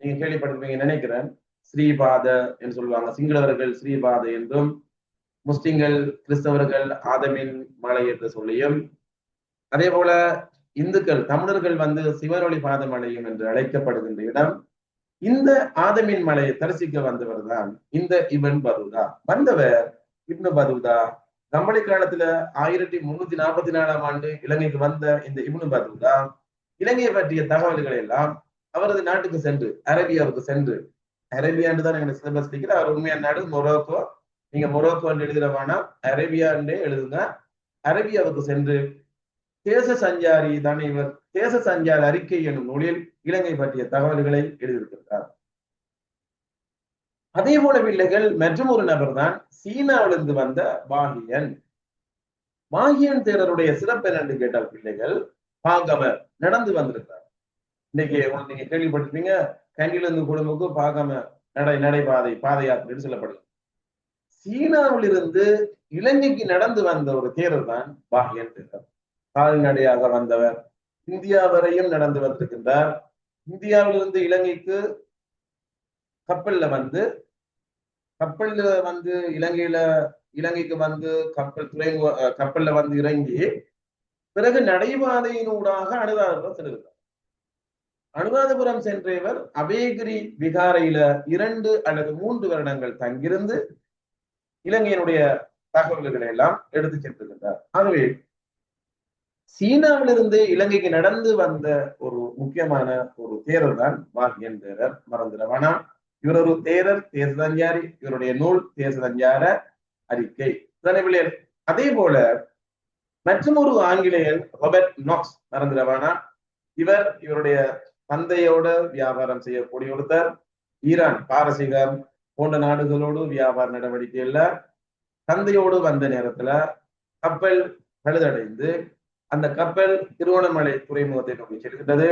நீங்க கேள்விப்பட்டிருப்பீங்க நினைக்கிறேன். ஸ்ரீபாத என்று சொல்லுவாங்க. சிங்களவர்கள் ஸ்ரீபாத என்றும், முஸ்லிம்கள், கிறிஸ்தவர்கள் ஆதமின் மலை என்று சொல்லியும், அதே போல இந்துக்கள், தமிழர்கள் வந்து சிவனொளி பாத மலையும் என்று அழைக்கப்படுகின்ற இடம். இந்த ஆதமின் மலையை தரிசிக்க வந்தவர் தான் இந்த இப்னு பதூதா. கம்பளி காலத்துல 1344 ஆண்டு இலங்கைக்கு வந்த இந்த இப்னு பதூதா இலங்கையை பற்றிய தகவல்களை எல்லாம் அவரது நாட்டுக்கு சென்று, அரேபியாவுக்கு சென்று, அரேபியான்னு தான் எங்க சிலபஸ் படிக்கிற, அவர் உண்மையான நாடு மொரோக்கோ. நீங்க மொரோக்கோ என்று எழுதுறவானா அரேபியான்னு எழுதுங்க. அரேபியாவுக்கு சென்று தேச சஞ்சாரி தானே இவர், தேச சஞ்சார அறிக்கை என்னும் நூலில் இலங்கை பற்றிய தகவல்களை எழுதியிருக்கிறார். அதே போல பிள்ளைகள் மற்றும் ஒரு நபர் தான் சீனாவிலிருந்து வந்த மாகியன் தேரருடைய சிறப்பு என்னன்னு கேட்டால் பிள்ளைகள், பாகமர் நடந்து வந்திருக்கிறார். இன்னைக்கு நீங்க கேள்விப்பட்டிருப்பீங்க, கண்டிலிருந்து குடும்பக்கு பாகம பாத யாத்திரை சொல்லப்படுது. சீனாவிலிருந்து இலங்கைக்கு நடந்து வந்த ஒரு தேரர் தான் பாகியன் தேரர். கால்நடையாக வந்தவர். இந்தியா வரையும் நடந்து வந்திருக்கின்றார். இந்தியாவிலிருந்து இலங்கைக்கு கப்பல்ல வந்து இலங்கைக்கு வந்து கப்பல்ல வந்து இறங்கி பிறகு நடைபாதையினூடாக அனுராதபுரம் சென்றிருக்கிறார். அனுராதபுரம் சென்றவர் அபேகிரி விகாரையில 2 அல்லது 3 வருடங்கள் தங்கியிருந்து இலங்கையினுடைய தகவல்களை எல்லாம் எடுத்து சென்றிருக்கின்றார். ஆகவே சீனாவிலிருந்து இலங்கைக்கு நடந்து வந்த ஒரு முக்கியமான ஒரு தேரர் தான் மாகியன் தேரர். மறந்துடவானா, இவர் ஒரு தேரர், தேச சஞ்சாரி. இவருடைய நூல் தேச சஞ்சார அறிக்கை. அதே போல மற்றும் ஒரு ஆங்கிலேயர் ராபர்ட் நாக்ஸ், மறந்துடவானா, இவருடைய தந்தையோட வியாபாரம் செய்யக்கூடிய ஒருத்தர். ஈரான், பாரசீகம் போன்ற நாடுகளோடு வியாபார நடவடிக்கைகள்ல தந்தையோடு வந்த நேரத்துல கப்பல் பழுதடைந்து அந்த கப்பல் திருவோணமலை துறைமுகத்தை நோக்கி செல்கின்றது.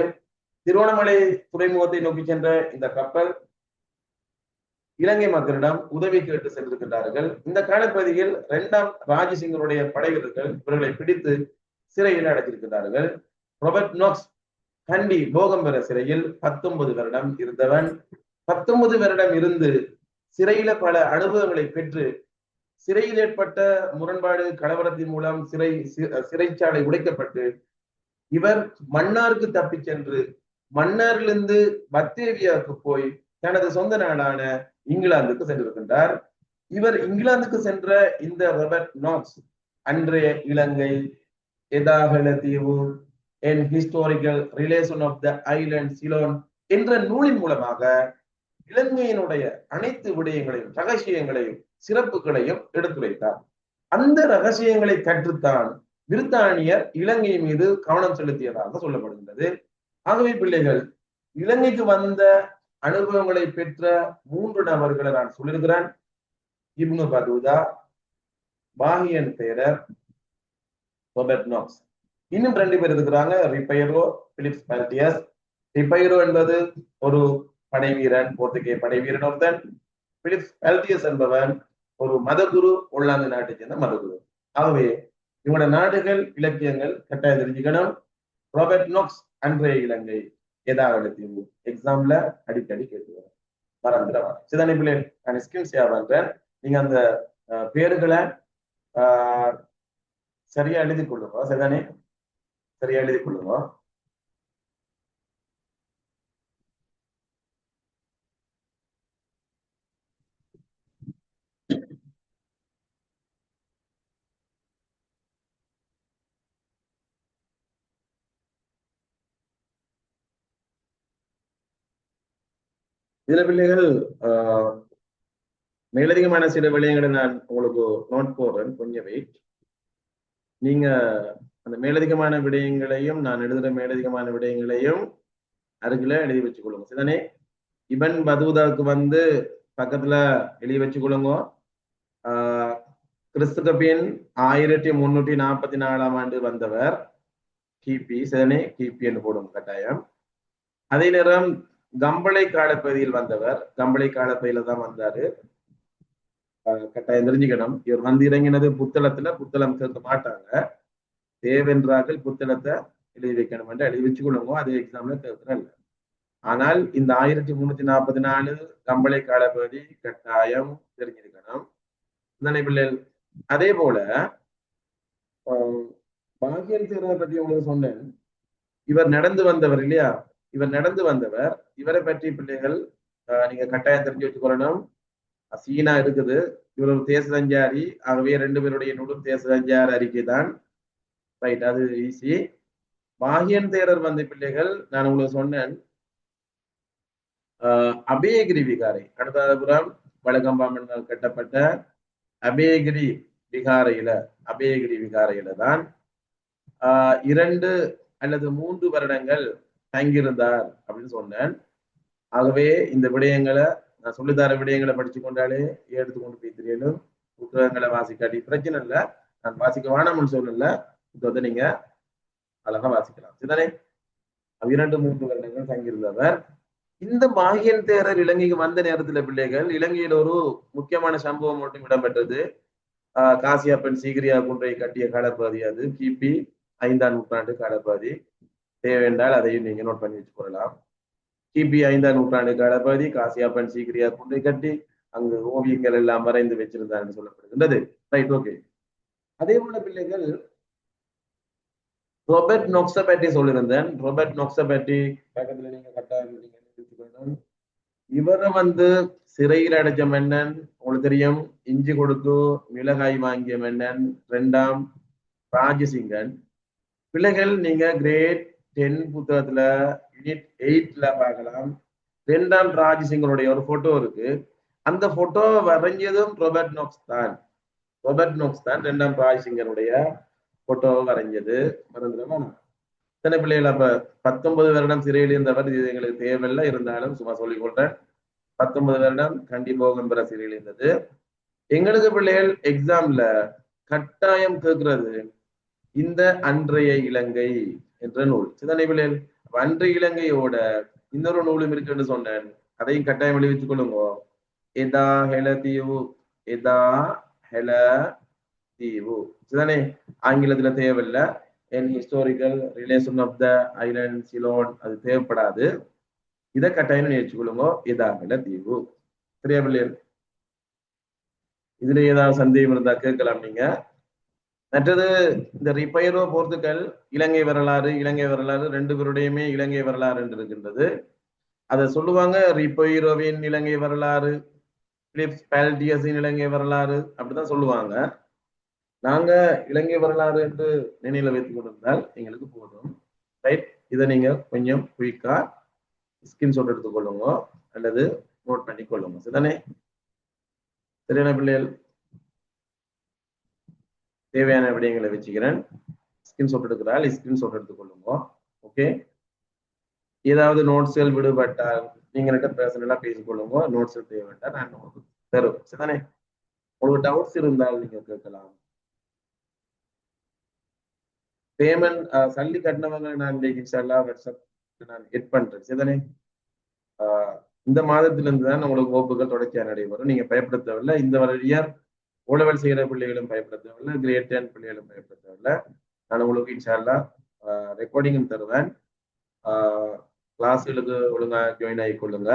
திருவோணமலை துறைமுகத்தை நோக்கி சென்ற இந்த கப்பல் இலங்கை மக்களிடம் உதவி கேட்டு சென்றிருக்கின்றார்கள். இந்த காலப்பகுதியில் 2ஆம் ராஜசிங்கருடைய படைவீரர்கள் இவர்களை பிடித்து சிறையில் அடைத்திருக்கிறார்கள். ராபர்ட் நாக்ஸ் கண்டி போகம்பர சிறையில் 19 வருடம் இருந்தவன். 19 வருடம் இருந்து சிறையில பல அனுபவங்களை பெற்று, சிறையில் ஏற்பட்ட முரண்பாடு, கலவரத்தின் மூலம் சிறைச்சாலை உடைக்கப்பட்டு இவர் மன்னாருக்கு தப்பி சென்று மன்னாரிலிருந்து பத்தேவியாவுக்கு போய் தனது சொந்த நாடான இங்கிலாந்துக்கு சென்றிருக்கின்றார். இவர் இங்கிலாந்துக்கு சென்ற இந்த ராபர்ட் நாக்ஸ் அன்றைய இலங்கை, எதாகல தீவு, and historical relation of the island Ceylon என்ற நூலின் மூலமாக இலங்கையினுடைய அனைத்து விடயங்களையும் ரகசியங்களையும் சிறப்புகளையும் எடுத்துரைத்தார். அந்த ரகசியங்களை கற்றுத்தான் பிரித்தானியர் இலங்கை மீது கவனம் செலுத்தியதாக சொல்லப்படுகின்றது. ஆகவே பிள்ளைகள், இலங்கைக்கு வந்த அனுபவங்களை பெற்ற 3 நபர்களை நான் சொல்லியிருக்கிறேன். இப்னு பதூதா, பாஹியன் தேரர், ராபர்ட் நாக்ஸ். இன்னும் 2 பேர் இருக்கிறாங்க, ரிபைரோ, பிலிப்ஸ் பால்டியஸ். ரிபைரோ என்பது ஒரு படை வீரன், போர்த்துகே படை வீரன் ஒருத்தன். பிலிப்ஸ் பால்டியஸ் என்பவன் ஒரு மதகுரு, ஒல்லாந்து நாட்டை சேர்ந்த மதகுரு. ஆகவே இவங்களோட நாடுகள் இலக்கியங்கள் கட்டாயம் தெரிஞ்சுக்கணும். ராபர்ட் நாக்ஸ் அன்றைய இலங்கை ஏதாவது தீர்வு எக்ஸாம்ல அடிக்கடி கேட்டுக்கிறேன், மறந்துடுவாங்க. சிதனை பிள்ளை நான் ஸ்கிம் ஷேர் பண்றேன். நீங்க அந்த பேர்களை சரியா எழுதி கொள்ளுங்க. சரிதானே? சரியா எழுதி கொள்ளுங்க. இதுல பிள்ளைகள் மேலதிகமான சில விடயங்களை நான் உங்களுக்கு நோட் போடுறேன், கொஞ்சம் வெயிட். நீங்க அந்த மேலதிகமான விடயங்களையும் நான் எழுதுற மேலதிகமான விடயங்களையும் அருகில எழுதி வச்சுக்கொள்ளுங்க. சரிதானே? இபன் பதூதாவுக்கு வந்து பக்கத்துல எழுதி வச்சுக்கொள்ளுங்க. கிறிஸ்துக்கு பின் 1344ஆம் ஆண்டு வந்தவர், கிபி. சரிதானே? கிபி என்று போடுங்க கட்டாயம். அதே நேரம் கம்பளை காலப்பகுதியில் வந்தவர், கம்பளை காலப்பகுதியில தான் வந்தாரு. கட்டாயம் தெரிஞ்சுக்கணும். இவர் வந்து இறங்கினது புத்தளத்துல, புத்தளம் சேர்க்க மாட்டாங்க, தேவென்றார்கள் புத்தளத்தை எழுதி வைக்கணும் என்று எழுதி வச்சுக்கொள்ளுங்க. அது எக்ஸாம்ல கேட்கிறேன். ஆனால் இந்த 1344 கம்பளை காலப்பகுதி கட்டாயம் தெரிஞ்சிருக்கணும். பிள்ளைகள், அதே போல பாகியன் தேரரை பற்றி உங்களுக்கு சொன்னேன். இவர் நடந்து வந்தவர் இல்லையா? இவர் நடந்து வந்தவர். இவரை பற்றி பிள்ளைகள் நீங்க கட்டாயம் தெரிஞ்சு வச்சுக்கொள்ளணும். சீனா இருக்குது, இவர் ஒரு தேச சஞ்சாரி. ஆகவே 2 பேருடைய நூலும் தேச சஞ்சார அறிக்கை தான். ரைட், அது ஈஸி. பாகியன் தேரர் வந்து பிள்ளைகள் நான் உங்களுக்கு சொன்னேன், அபேகிரி விகாரை, அடுத்தபுறம் வடகம்பாமன்னால் கட்டப்பட்ட அபேகிரி விகாரையில தான் 2 அல்லது 3 வருடங்கள் தங்கியிருந்தார் அப்படின்னு சொன்னேன். ஆகவே இந்த விடயங்களை நான் சொல்லித்தர விடயங்களை படிச்சு கொண்டாலே எடுத்துக்கொண்டு போய் தெரியலும். புத்தகங்களை வாசிக்காட்டி பிரச்சனை இல்லை, நான் வாசிக்க வேணாம்னு சொல்லல, புத்தகத்தை நீங்க அழகா வாசிக்கலாம். சரிதானே? 2-3 வருடங்கள் தங்கியிருந்தவர். இந்த பாகியன் தேரர் இலங்கைக்கு வந்த நேரத்துல பிள்ளைகள், இலங்கையில் ஒரு முக்கியமான சம்பவம் மட்டும் இடம்பெற்றது. காசியப்பன் சீகிரியா குன்றை கட்டிய காலப்பகுதி. அது கிபி 5ஆம் நூற்றாண்டு காலப்பகுதி. தேவையென்றால் அதையும் நீங்க நோட் பண்ணி வச்சுக்கொள்ளலாம். கிபி 5ஆம் நூற்றாண்டு காலப்பகுதி காசியப்பன் சீகிரியா குன்றை கட்டி அங்கு ஓவியங்கள் எல்லாம் வரைந்து வச்சிருந்தார் சொல்லப்படுகின்றது. Right, okay. அதே போல பிள்ளைகள், ராபர்ட் நாக்ஸை பற்றி சொல்லியிருந்தேன். ராபர்ட் நாக்ஸை பற்றி பக்கத்துல நீங்க கட்டாயம் இவரை வந்து சிறையில் அடைச்ச மன்னன் உங்களுக்கு தெரியும். இஞ்சி கொடுத்து மிளகாய் வாங்கிய மன்னன் 2ஆம் ராஜசிங்கன். பிள்ளைகள் நீங்க கிரேட் 10 புத்தகத்துல யூனிட் 8ல பார்க்கலாம். 2ஆம் ராஜசிங்கனுடைய ஒரு போட்டோ இருக்கு. அந்த போட்டோ வரைஞ்சதும் ராபர்ட் நாக்ஸ் தான். 2ஆம் ராஜசிங்கனுடைய போட்டோ வரைஞ்சது. மறந்துடுமா? சில பிள்ளைகள் அப்ப 19 வருடம் சிறையில் இருந்தவர். இது எங்களுக்கு தேவையில்லை, இருந்தாலும் சும்மா சொல்லிக் கொள்றேன். 19 வருடம் கண்டிபோகம் பெற சிறையில் இருந்தது. எங்களுக்கு பிள்ளைகள் எக்ஸாம்ல கட்டாயம் கேட்கிறது இந்த அன்றைய இலங்கை என்ற நூல். சிதனை பிள்ளைகள், அன்றைய இலங்கையோட இன்னொரு நூலும் இருக்குன்னு சொன்னேன், அதையும் கட்டாயம் எழுதி வச்சுக்கொள்ளுங்க. எதா ஹெல தீவு, எதா ஹெல தீவு. சிதனை ஆங்கிலத்துல தேவையில்லை. An historical relation of the island Ceylon அது தேவைப்படாது. இதை கட்டாயம் நினைச்சுக்கொள்ளுங்க. எதா ஹெல தீவு. சரியா பிள்ளைகள்? இதுல ஏதாவது சந்தேகம் இருந்தா கேட்கலாம் நீங்க. மற்றது இந்த ரிபைரோ போர்த்துகல் இலங்கை வரலாறு 2 பேருடையுமே இலங்கை வரலாறு என்று இருக்கின்றது. அதை சொல்லுவாங்க ரிபைரோவின் இலங்கை வரலாறு, பிலிப்ஸ் பால்டியஸின் இலங்கை வரலாறு, அப்படிதான் சொல்லுவாங்க. நாங்க இலங்கை வரலாறு என்று நினைவில் வைத்துக் கொண்டிருந்தால் எங்களுக்கு போதும். ரைட், இதை நீங்க கொஞ்சம் குயிக்கா ஸ்கிரீன்ஷாட் எடுத்துக்கொள்ளுங்க அல்லது நோட் பண்ணி கொள்ளுங்க. சரிதானே? சரியான பிள்ளைகள்? தேவையான விடயங்களை வச்சுக்கிறேன். ஸ்கிரீன்ஷாட் எடுக்கிறாள், ஸ்கிரீன்ஷாட் எடுத்துக்கொள்ளுங்க. ஓகே. ஏதாவது நோட்ஸ்கள் விடுபட்டால் நீங்க பேசலாம் பேசிக்கொள்ளுங்க. நோட்ஸ் தேவைப்பட்டால் நான் தருவேன். சரிதானே? உங்களுக்கு டவுட்ஸ் இருந்தால் நீங்க கேட்கலாம். பேமெண்ட் சல்லி கட்டினவங்க நான் இன்ஷால்லா வாட்ஸ்அப் நான் எட் பண்றேன். சரிதானே? இந்த மாதத்திலிருந்து தான் உங்களுக்கு வகுப்புகள் தொடர்ச்சியாக நடைபெறும். நீங்க பயப்பட தேவையில்லை. இந்த வழியார் ஓலவல் செய்கிற பிள்ளைகளும் பயப்பட தேவையில்லை, கிரேட் 10 பிள்ளைகளும் பயப்பட தேவையில்லை. நான் உங்களுக்கு இன்ஷால்லா ரெக்கார்டிங்கும் தருவேன். கிளாஸ்களுக்கு ஒழுங்கா ஜாயின் ஆகிக்கொள்ளுங்க.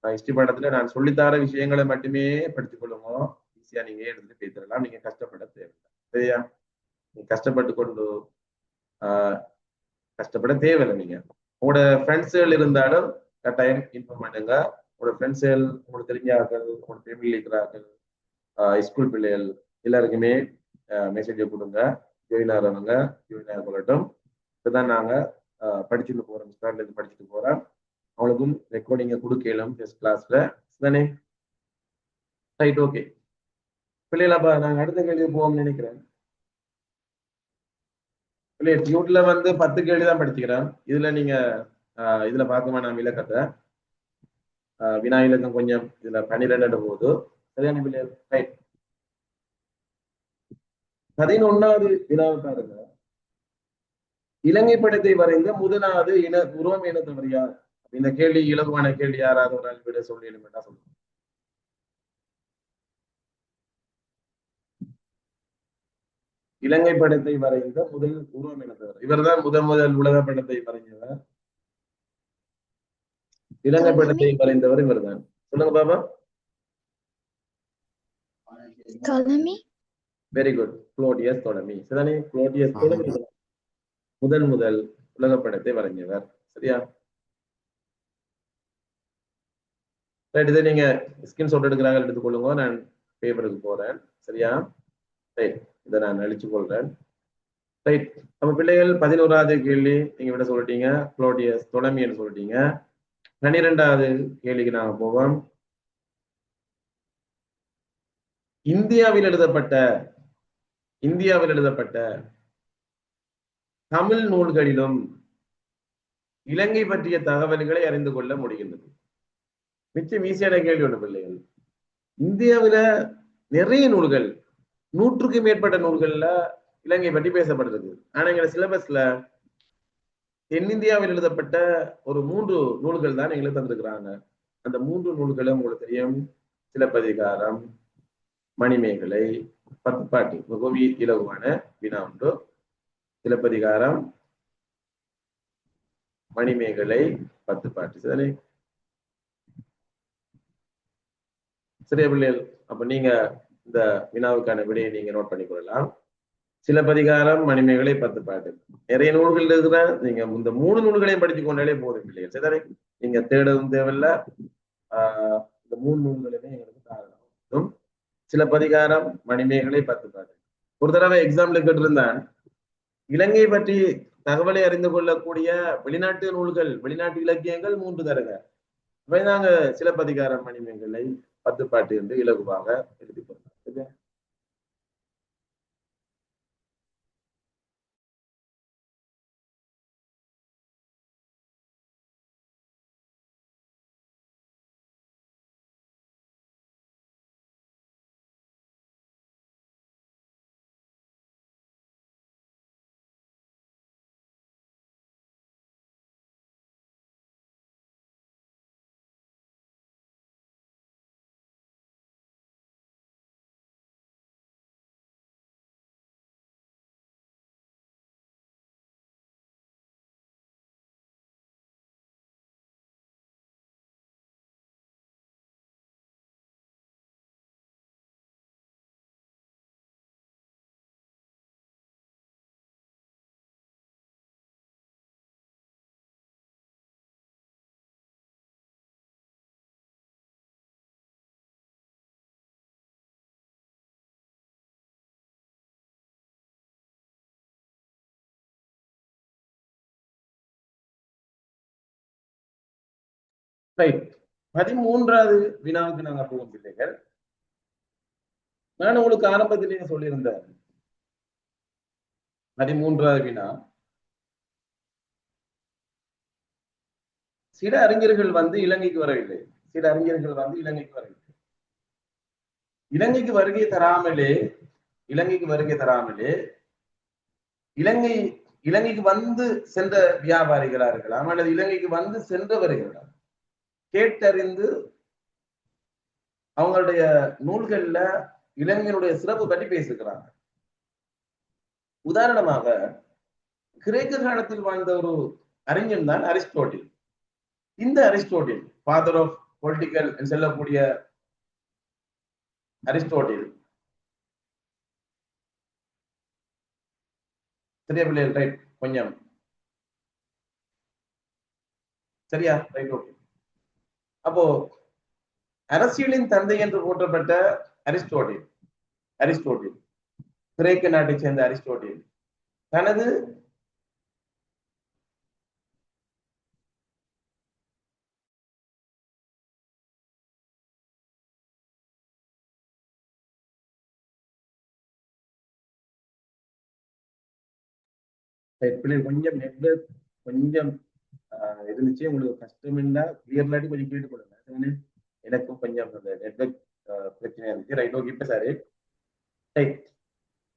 ஹிஸ்டரி பாடத்துல நான் சொல்லித்தர விஷயங்களை மட்டுமே படித்துக் கொள்ளுங்க. ஈஸியா நீங்க எடுத்துட்டு போய் தரலாம். நீங்க கஷ்டப்பட தேவையில்லை. சரியா? நீங்க கஷ்டப்பட்டு கொண்டு கஷ்டப்பட தேவையில்லை. நீங்க உங்களோட ஃப்ரெண்ட்ஸுகள் இருந்தாலும் கட்டாயம் இன்ஃபார்ம் பண்ணுங்க. உங்களோட ஃப்ரெண்ட்ஸுகள், உங்களுக்கு தெரிஞ்சார்கள், உங்களோட ஃபேமிலி இருக்கிறார்கள், ஸ்கூல் பிள்ளைகள் எல்லாருக்குமே மெசேஜை கொடுங்க. ஜாயின் ஆகிறவங்க ஜாயின் ஆக கொள்ளட்டும். இதுதான் நாங்க படிச்சுட்டு போறோம். ஸ்டார்ட்ல இருந்து படிச்சுட்டு போறோம். அவங்களுக்கும் ரெக்கார்டிங்க கொடுக்கலாம் டெஸ்ட் கிளாஸ்ல. தானே? ரைட், ஓகே பிள்ளைகளப்பா, நாங்க அடுத்த கேள்வி போவோம்னு நினைக்கிறேன். பிள்ளைய டியூட்ல வந்து 10 கேள்வி தான் படிச்சுக்கிறேன். இதுல நீங்க இதுல பார்க்கமா நான் விளக்கத்தை வினா இலக்கம் கொஞ்சம் இதுல 12 போகுது. சரியான பிள்ளைகள்? ரைட். 11வது வினாவை பாருங்க. இலங்கை படத்தை வரைந்த முதலாவது உருவம் இனத்தவர் யார்? இந்த கேள்வி இலகுவான கேள்வி. யாராவது ஒரு ஆள் விட சொல்லி சொல்லுங்க. இலங்கை படத்தை வரைந்த முதல் உருவம் இனத்தவர் இவர் தான். முதல் உலக படத்தை வரைஞ்சவர். இலங்கை படத்தை வரைந்தவர் இவர் தான். சொல்லுங்க பாபா. Very good. Claudius Ptolemy. சரிதானே? குளோடியஸ் டோலமி முதல் உலக படத்தை வரைஞ்சவர். சரியா? ரைட். இதை நீங்க ஸ்கிரீன்ஷாட் எடுக்கிறாங்க எடுத்துக்கொள்ளுங்க. நான் பேப்பருக்கு போறேன். சரியா? ரைட். இதை நான் அழிச்சு கொள்றேன். ரைட். நம்ம பிள்ளைகள் 11வது கேள்வி நீங்க விட சொல்லிட்டீங்க. குளோடியஸ் டோலமின்னு சொல்லிட்டீங்க. 12வது கேள்விக்கு நாம போவோம். இந்தியாவில் எழுதப்பட்ட தமிழ் நூல்களிலும் இலங்கை பற்றிய தகவல்களை அறிந்து கொள்ள முடிகின்றது. மிச்சம் ஈஸியான கேள்வி ஒன்று பிள்ளைகள். இந்தியாவில நிறைய நூல்கள், 100க்கும் மேற்பட்ட நூல்கள்ல இலங்கை பற்றி பேசப்படுறது. ஆனா எங்க சிலபஸ்ல தென்னிந்தியாவில் எழுதப்பட்ட ஒரு 3 நூல்கள் தான் எங்களுக்கு தந்திருக்கிறாங்க. அந்த 3 நூல்களும் உங்களுக்கு தெரியும். சிலப்பதிகாரம், மணிமேகலை, 10 பாட்டு. மிகவும் இலகுவான வினா உண்டு. சிலப்பதிகாரம், மணிமேகலை, 10 பாட்டு. சரிதானே? சரியா பிள்ளைகள்? அப்ப நீங்க இந்த வினாவுக்கான விடையை நீங்க நோட் பண்ணிக்கொள்ளலாம். சிலப்பதிகாரம், மணிமேகலை, 10 பாட்டு. நிறைய நூல்கள் இருக்குதா? நீங்க இந்த 3 நூல்களையும் படிச்சு கொண்டாலே போதும் பிள்ளைகள். சரிதானே? நீங்க தேடவும் தேவையில்லை. இந்த 3 நூல்களுமே எங்களுக்கு தாராளம். சிலப்பதிகாரம், மணிமேகலை, 10 பாட்டு. ஒரு தடவை எக்ஸாம்ல கேட்டிருந்தான், இலங்கை பற்றி தகவலை அறிந்து கொள்ளக்கூடிய வெளிநாட்டு நூல்கள், வெளிநாட்டு இலக்கியங்கள் 3 தருக. நாங்க சிலப்பதிகாரம், மணிமேகலை, 10 பாட்டு என்று இலகுவாக எழுதி கொள்ளலாம். ரைட். 13வது வினாவுக்கு நாங்க போகும் பிள்ளைகள். நான் உங்களுக்கு ஆரம்பத்திலேயே சொல்லியிருந்தேன். 13வது வினா, சில அறிஞர்கள் வந்து இலங்கைக்கு வரவில்லை. சில அறிஞர்கள் வந்து இலங்கைக்கு வரவில்லை. இலங்கைக்கு வருகை தராமலே இலங்கைக்கு வந்து சென்ற வியாபாரிகளா இருக்கலாம், அல்லது இலங்கைக்கு வந்து சென்றவர்களா கேட்டறிந்து அவங்களுடைய நூல்கள்ல இலங்கையினுடைய சிறப்பு பற்றி பேசியிருக்கிறாங்க. உதாரணமாக கிரேக்க காலத்தில் வாழ்ந்த ஒரு அறிஞன் தான் அரிஸ்டோட்டில். இந்த அரிஸ்டோட்டில், ஃபாதர் ஆஃப் பொலிட்டிக்கல் செல்லக்கூடிய அரிஸ்டோட்டில், சரியா பிள்ளைகள்? ரைட், கொஞ்சம் சரியா? Right, okay. அப்போ அரசியலின் தந்தை என்று போற்றப்பட்ட அரிஸ்டோட்டில் கிரேக்க நாட்டை சேர்ந்த அரிஸ்டோட்டில் தனது கொஞ்சம் நெட்வொர்க் கொஞ்சம் இருந்துச்சு. உங்களுக்கு கஷ்டம் இருந்தா கிளியர்லாட்டி கொஞ்சம் கேட்டுக்கொள்ளுங்க. எனக்கும் கொஞ்சம் அந்த நெட்வொர்க் பிரச்சனை இருந்துச்சு. Right, okay. இப்ப சார் ரைட்.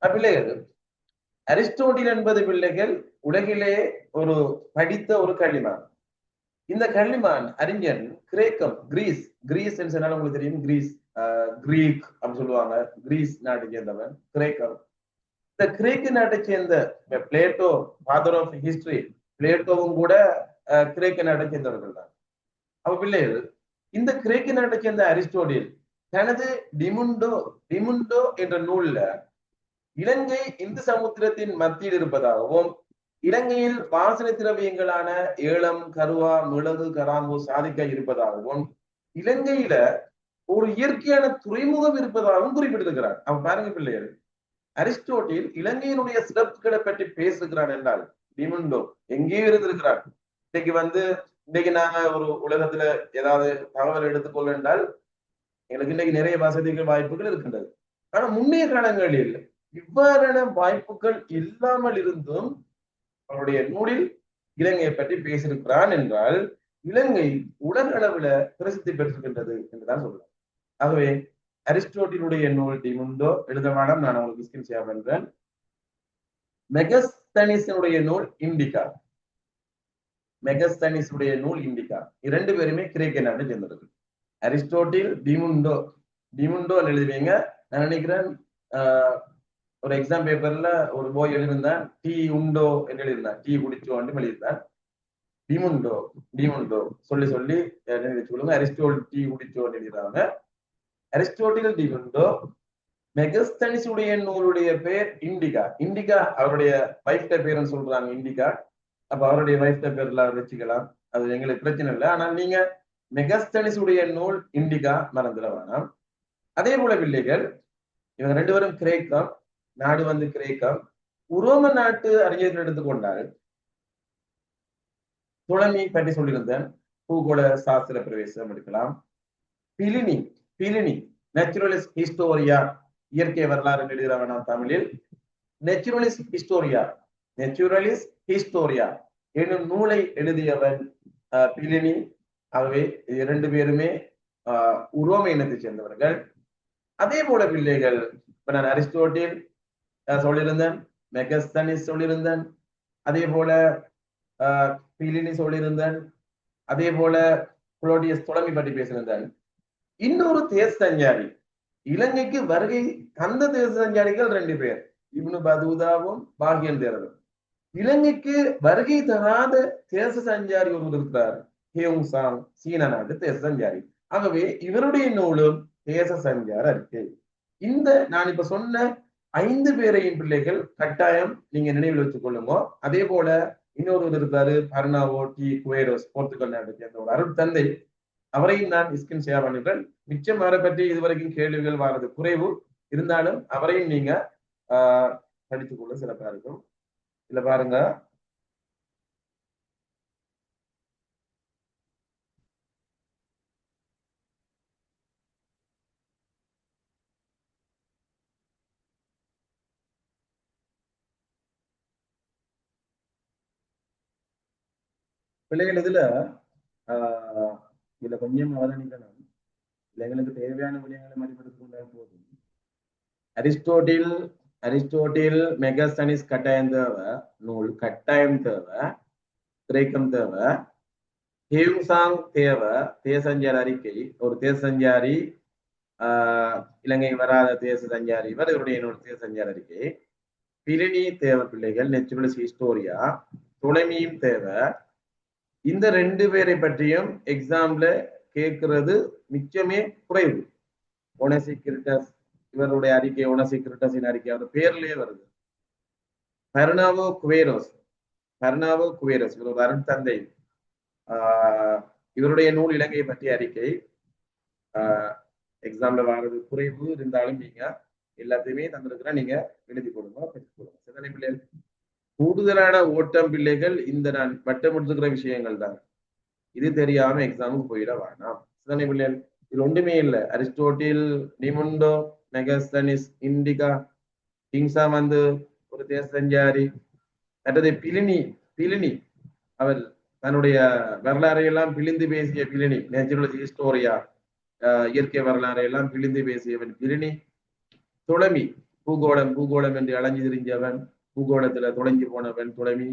பிள்ளைகள், அரிஸ்டோட்டில் என்பது பிள்ளைகள் உலகிலே ஒரு படித்த ஒரு கல்விமான். இந்த கல்விமான் அறிஞன் கிரீஸ் சொன்னாலும் உங்களுக்கு தெரியும். கிரீக் அப்படின்னு சொல்லுவாங்க. கிரீஸ் நாட்டை சேர்ந்தவன் கிரேக்கம். இந்த கிரேக்க நாட்டை சேர்ந்த பிளேட்டோ, ஃபாதர் ஆஃப் ஹிஸ்டரி, பிளேட்டோவும் கூட கிரேக்க நாட்டை சேர்ந்தவர்கள் தான். அப்ப பிள்ளைகள், இந்த கிரேக்க நாட்டை சேர்ந்த அரிஸ்டோட்டில் தனது டிமுண்டோ என்ற நூல்ல இலங்கை இந்து சமுத்திரத்தின் மத்தியில் இருப்பதாகவும், இலங்கையில் வாசனை திரவியங்களான ஏலம், கருவா, மிளகு, கராம்பு, சாதிக்காய் இருப்பதாகவும், இலங்கையில ஒரு இயற்கையான துறைமுகம் இருப்பதாகவும் குறிப்பிட்டிருக்கிறார். அவன் பாருங்க பிள்ளைகள், அரிஸ்டோட்டில் இலங்கையினுடைய சிறப்புகளை பற்றி பேசுகிறான் என்றால் டிமுண்டோ எங்கேயும் இருந்திருக்கிறார். இன்னைக்கு நாங்க ஒரு உலகத்துல ஏதாவது தகவல் எடுத்துக்கொள்ள என்றால் எங்களுக்கு இன்னைக்கு நிறைய வசதிகள், வாய்ப்புகள் இருக்கின்றது. ஆனா முன்னைய காலங்களில் இவ்வாறான வாய்ப்புகள் இல்லாமல் இருந்தும் அவருடைய நூலில் இலங்கையை பற்றி பேசியிருக்கிறான் என்றால் இலங்கை உலக அளவுல பிரசித்தி பெற்றிருக்கின்றது என்றுதான் சொல்லலாம். ஆகவே அரிஸ்டோட்டிலுடைய நூல் டிமுண்டோ எழுதவானம். நான் உங்களுக்கு ஸ்கிரீன் ஷேர் பண்றேன். மெகஸ்தனிஸுடைய நூல் இண்டிகா. இரண்டு பேருமே கிரேக்க நாட்டை சேர்ந்தவர்கள். அரிஸ்டோட்டில், டிமுண்டோ எழுதுவீங்க. நான் நினைக்கிறேன் ஒரு எக்ஸாம் பேப்பர்ல ஒரு போய் எழுதியிருந்தான், டீ உண்டோ என்று எழுதியிருந்தான், டீ குடிச்சோ என்று எழுதியிருந்தான். டிமுண்டோ சொல்லி சொல்லுங்க. அரிஸ்டோட்டில் டீ குடிச்சோ எழுதுறாங்க. அரிஸ்டோட்டில், டிமுண்டோ. மெகஸ்தனிஸுடைய நூலுடைய பேர் இண்டிகா அவருடைய வைஃப்ட பேருன்னு சொல்றாங்க, இண்டிகா. அப்ப அவருடைய வைஃப்ட பேர்ல வச்சுக்கலாம், அது எங்களுக்கு பிரச்சனை இல்லை. ஆனால் நீங்க மெகஸ்தனிஸுடைய நூல் இண்டிகா மறந்துட வேணாம். அதே போல பிள்ளைகள், இவங்க ரெண்டு பேரும் கிரேக்கம், நாடு வந்து கிரேக்கம். உரோம நாட்டு அறிஞர்கள் எடுத்துக்கொண்டால் துளமி பற்றி சொல்லியிருந்தேன், பூகோள சாஸ்திர பிரவேசம் எடுக்கலாம். பிலினி நேச்சுரலிஸ்ட் ஹிஸ்டோரியா, இயற்கை வரலாறு எழுதுகிறவனா தமிழில். நேச்சுரலிஸ்ட் ஹிஸ்டோரியா என்னும் நூலை எழுதியவன் பிலினி. ஆகவே இரண்டு பேருமே உரோம இனத்தை சேர்ந்தவர்கள். அதே போல பிள்ளைகள், இப்ப நான் அரிஸ்டோட்டில் சொல்லியிருந்தேன், மெகஸ்தனிஸ் சொல்லியிருந்தேன், அதே போல பிலினி சொல்லியிருந்தேன், அதே போல குளோடியஸ் துளமி பற்றி பேசியிருந்தேன். இன்னொரு தேச சஞ்சாரி, இலங்கைக்கு வருகை தந்த தேச சஞ்சாரிகள் ரெண்டு பேர், இப்னு பதூதாவும் பாகியன் தேரரும். இலங்கைக்கு வருகை தராத தேச சஞ்சாரி ஒருவர் இருக்கிறார், ஹேவுங் சாங், சீன நாட்டு தேச சஞ்சாரி. ஆகவே இவருடைய நூலும் தேச சஞ்சார அறிக்கை. இந்த நான் இப்ப சொன்ன 5 பேரையும் பிள்ளைகள் கட்டாயம் நீங்க நினைவில் வச்சுக் கொள்ளுங்க. அதே போல இன்னொருவர் இருக்காரு, பர்னாவோ டி குவேரோஸ், போர்த்துகல் நாட்டை சேர்ந்த ஒரு அருள் தந்தை. அவரையும் நான் ஸ்கிரீன் ஷேர் பண்ணிட்டேன். மிச்சம் அவரை பற்றி இதுவரைக்கும் கேள்விகள் வாரது குறைவு இருந்தாலும் அவரையும் நீங்க படித்துக்கொள்ள சிறப்பா இருக்கும். இதுல பாருங்க, பிள்ளைகள் இதுல கொஞ்சம் அவதானிக்கணும். பிள்ளைகளுக்கு தேவையான விடயங்களை மதிப்பெடுத்துக் கொண்டால் போதும். அரிஸ்டோட்டில் மெகஸ்தனிஸ் கட்டாயம் தேவை, நூல் கட்டாயம் தேவை, கிரேக்கம் தேவை, ஹியூசாங் தேவை, தேசஞ்சார் அறிக்கை, ஒரு தேசஞ்சாரி இலங்கை வராத தேச சஞ்சாரி இவர், இவருடைய இன்னொரு தேச சஞ்சார அறிக்கை, பிலினி தேவை பிள்ளைகள், நெச்சுரல்ஸ் ஹிஸ்டோரியா, துணைமியும் தேவை. இந்த 2 பேரை பற்றியும் எக்ஸாம்ல கேட்கிறது மிச்சமே குறைவு. ஒனசிகிரிட்டஸ் இவருடைய அறிக்கை, ஒனசிகிரிட்டஸின் அறிக்கை அவர் பேர்லயே வருது. பெர்னாவோ குவேரோஸ் இவர் ஒரு அருட்தந்தை. இவருடைய நூல் இலங்கையை பற்றிய அறிக்கை. எக்ஸாம்ல வாரது குறைவு இருந்தாலும் நீங்க எல்லாத்தையுமே தந்திருக்கிறா, நீங்க எழுதி கொடுங்க, பெற்றுக்கொள்ளுங்க. சிதனை பிள்ளைகள் கூடுதலான ஓட்டம் பிள்ளைகள் இந்த நான் வட்டம் எடுத்துக்கிற விஷயங்கள் தான். இது தெரியாம எக்ஸாமுக்கு போயிட வேணாம். சிதனை பிள்ளைகள் இது ஒன்றுமே இல்லை. அரிஸ்டோட்டில், நிமுண்டோ, மெகஸ்தனிஸ், இண்டிகா, கிங்ஸா ஒரு தேச சஞ்சாரி. மற்றது பிலினி அவர் தன்னுடைய வரலாறை எல்லாம் பிழிந்து பேசிய பிலினி, நேச்சுரல் ஹிஸ்டோரியா, இயற்கை வரலாறை எல்லாம் பிழிந்து பேசியவன் பிலினி. துளமி பூகோளம் என்று அலைஞ்சு திரிஞ்சவன், பூகோளத்துல தொலைஞ்சு போனவன் துளமி.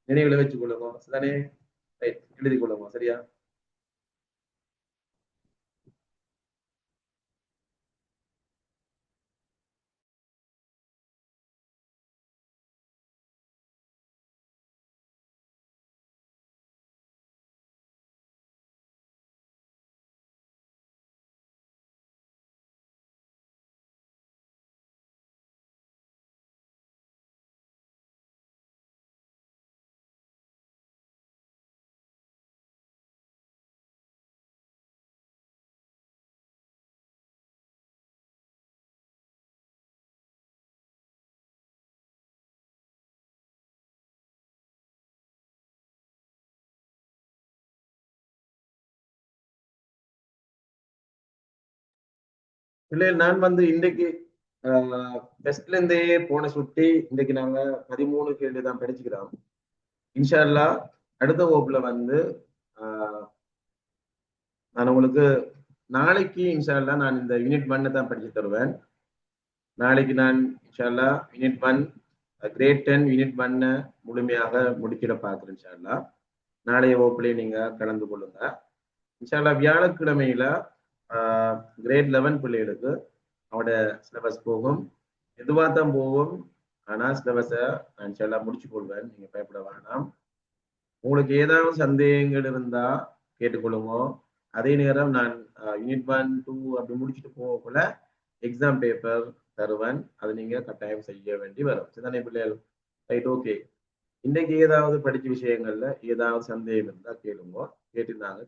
நினைவுல வச்சுக் கொள்ளுங்க. சரிதானே? எழுதி கொள்ளுங்க. சரியா? பிள்ளைகள் நான் இன்றைக்கு டெஸ்ட்ல இருந்தே போன சுட்டி இன்றைக்கு நாங்க 13 கேள்வி தான் படிச்சுக்கிறோம். இன்ஷா அல்லாஹ் அடுத்த வகுப்புல நான் உங்களுக்கு நாளைக்கு இன்ஷா அல்லாஹ் நான் இந்த யூனிட் 1 தான் படிச்சு தருவேன். நாளைக்கு நான் இன்ஷா அல்லாஹ் யூனிட் 1 கிரேட் 10 யூனிட் 1 முழுமையாக முடிக்கிற பார்க்குறேன். இன்ஷா அல்லாஹ் நாளைய வகுப்புலேயே நீங்க கலந்து கொள்ளுங்க. இன்ஷா அல்லாஹ் வியாழக்கிழமையில கிரேட் 11 பிள்ளைகளுக்கு அவனோட சிலபஸ் போகும். எதுவாக தான் போகும், ஆனா சிலபஸை நான் இன்ஷா அல்லாஹ் முடிச்சு கொள்வேன். நீங்க பயப்பட வேண்டாம். உங்களுக்கு ஏதாவது சந்தேகங்கள் இருந்தா கேட்டுக்கொள்ளுங்க. அதே நேரம் நான் யூனிட் 1, 2 அப்படி முடிச்சுட்டு போகக்குள்ள எக்ஸாம் பேப்பர் தருவேன். அதை நீங்க கட்டாயம் செய்ய வேண்டி வரும். சிதனை பிள்ளைகள் ரைட்? ஓகே. இன்றைக்கு ஏதாவது படிச்ச விஷயங்கள்ல ஏதாவது சந்தேகம் இருந்தா கேளுங்க. கேட்டுருந்தாங்க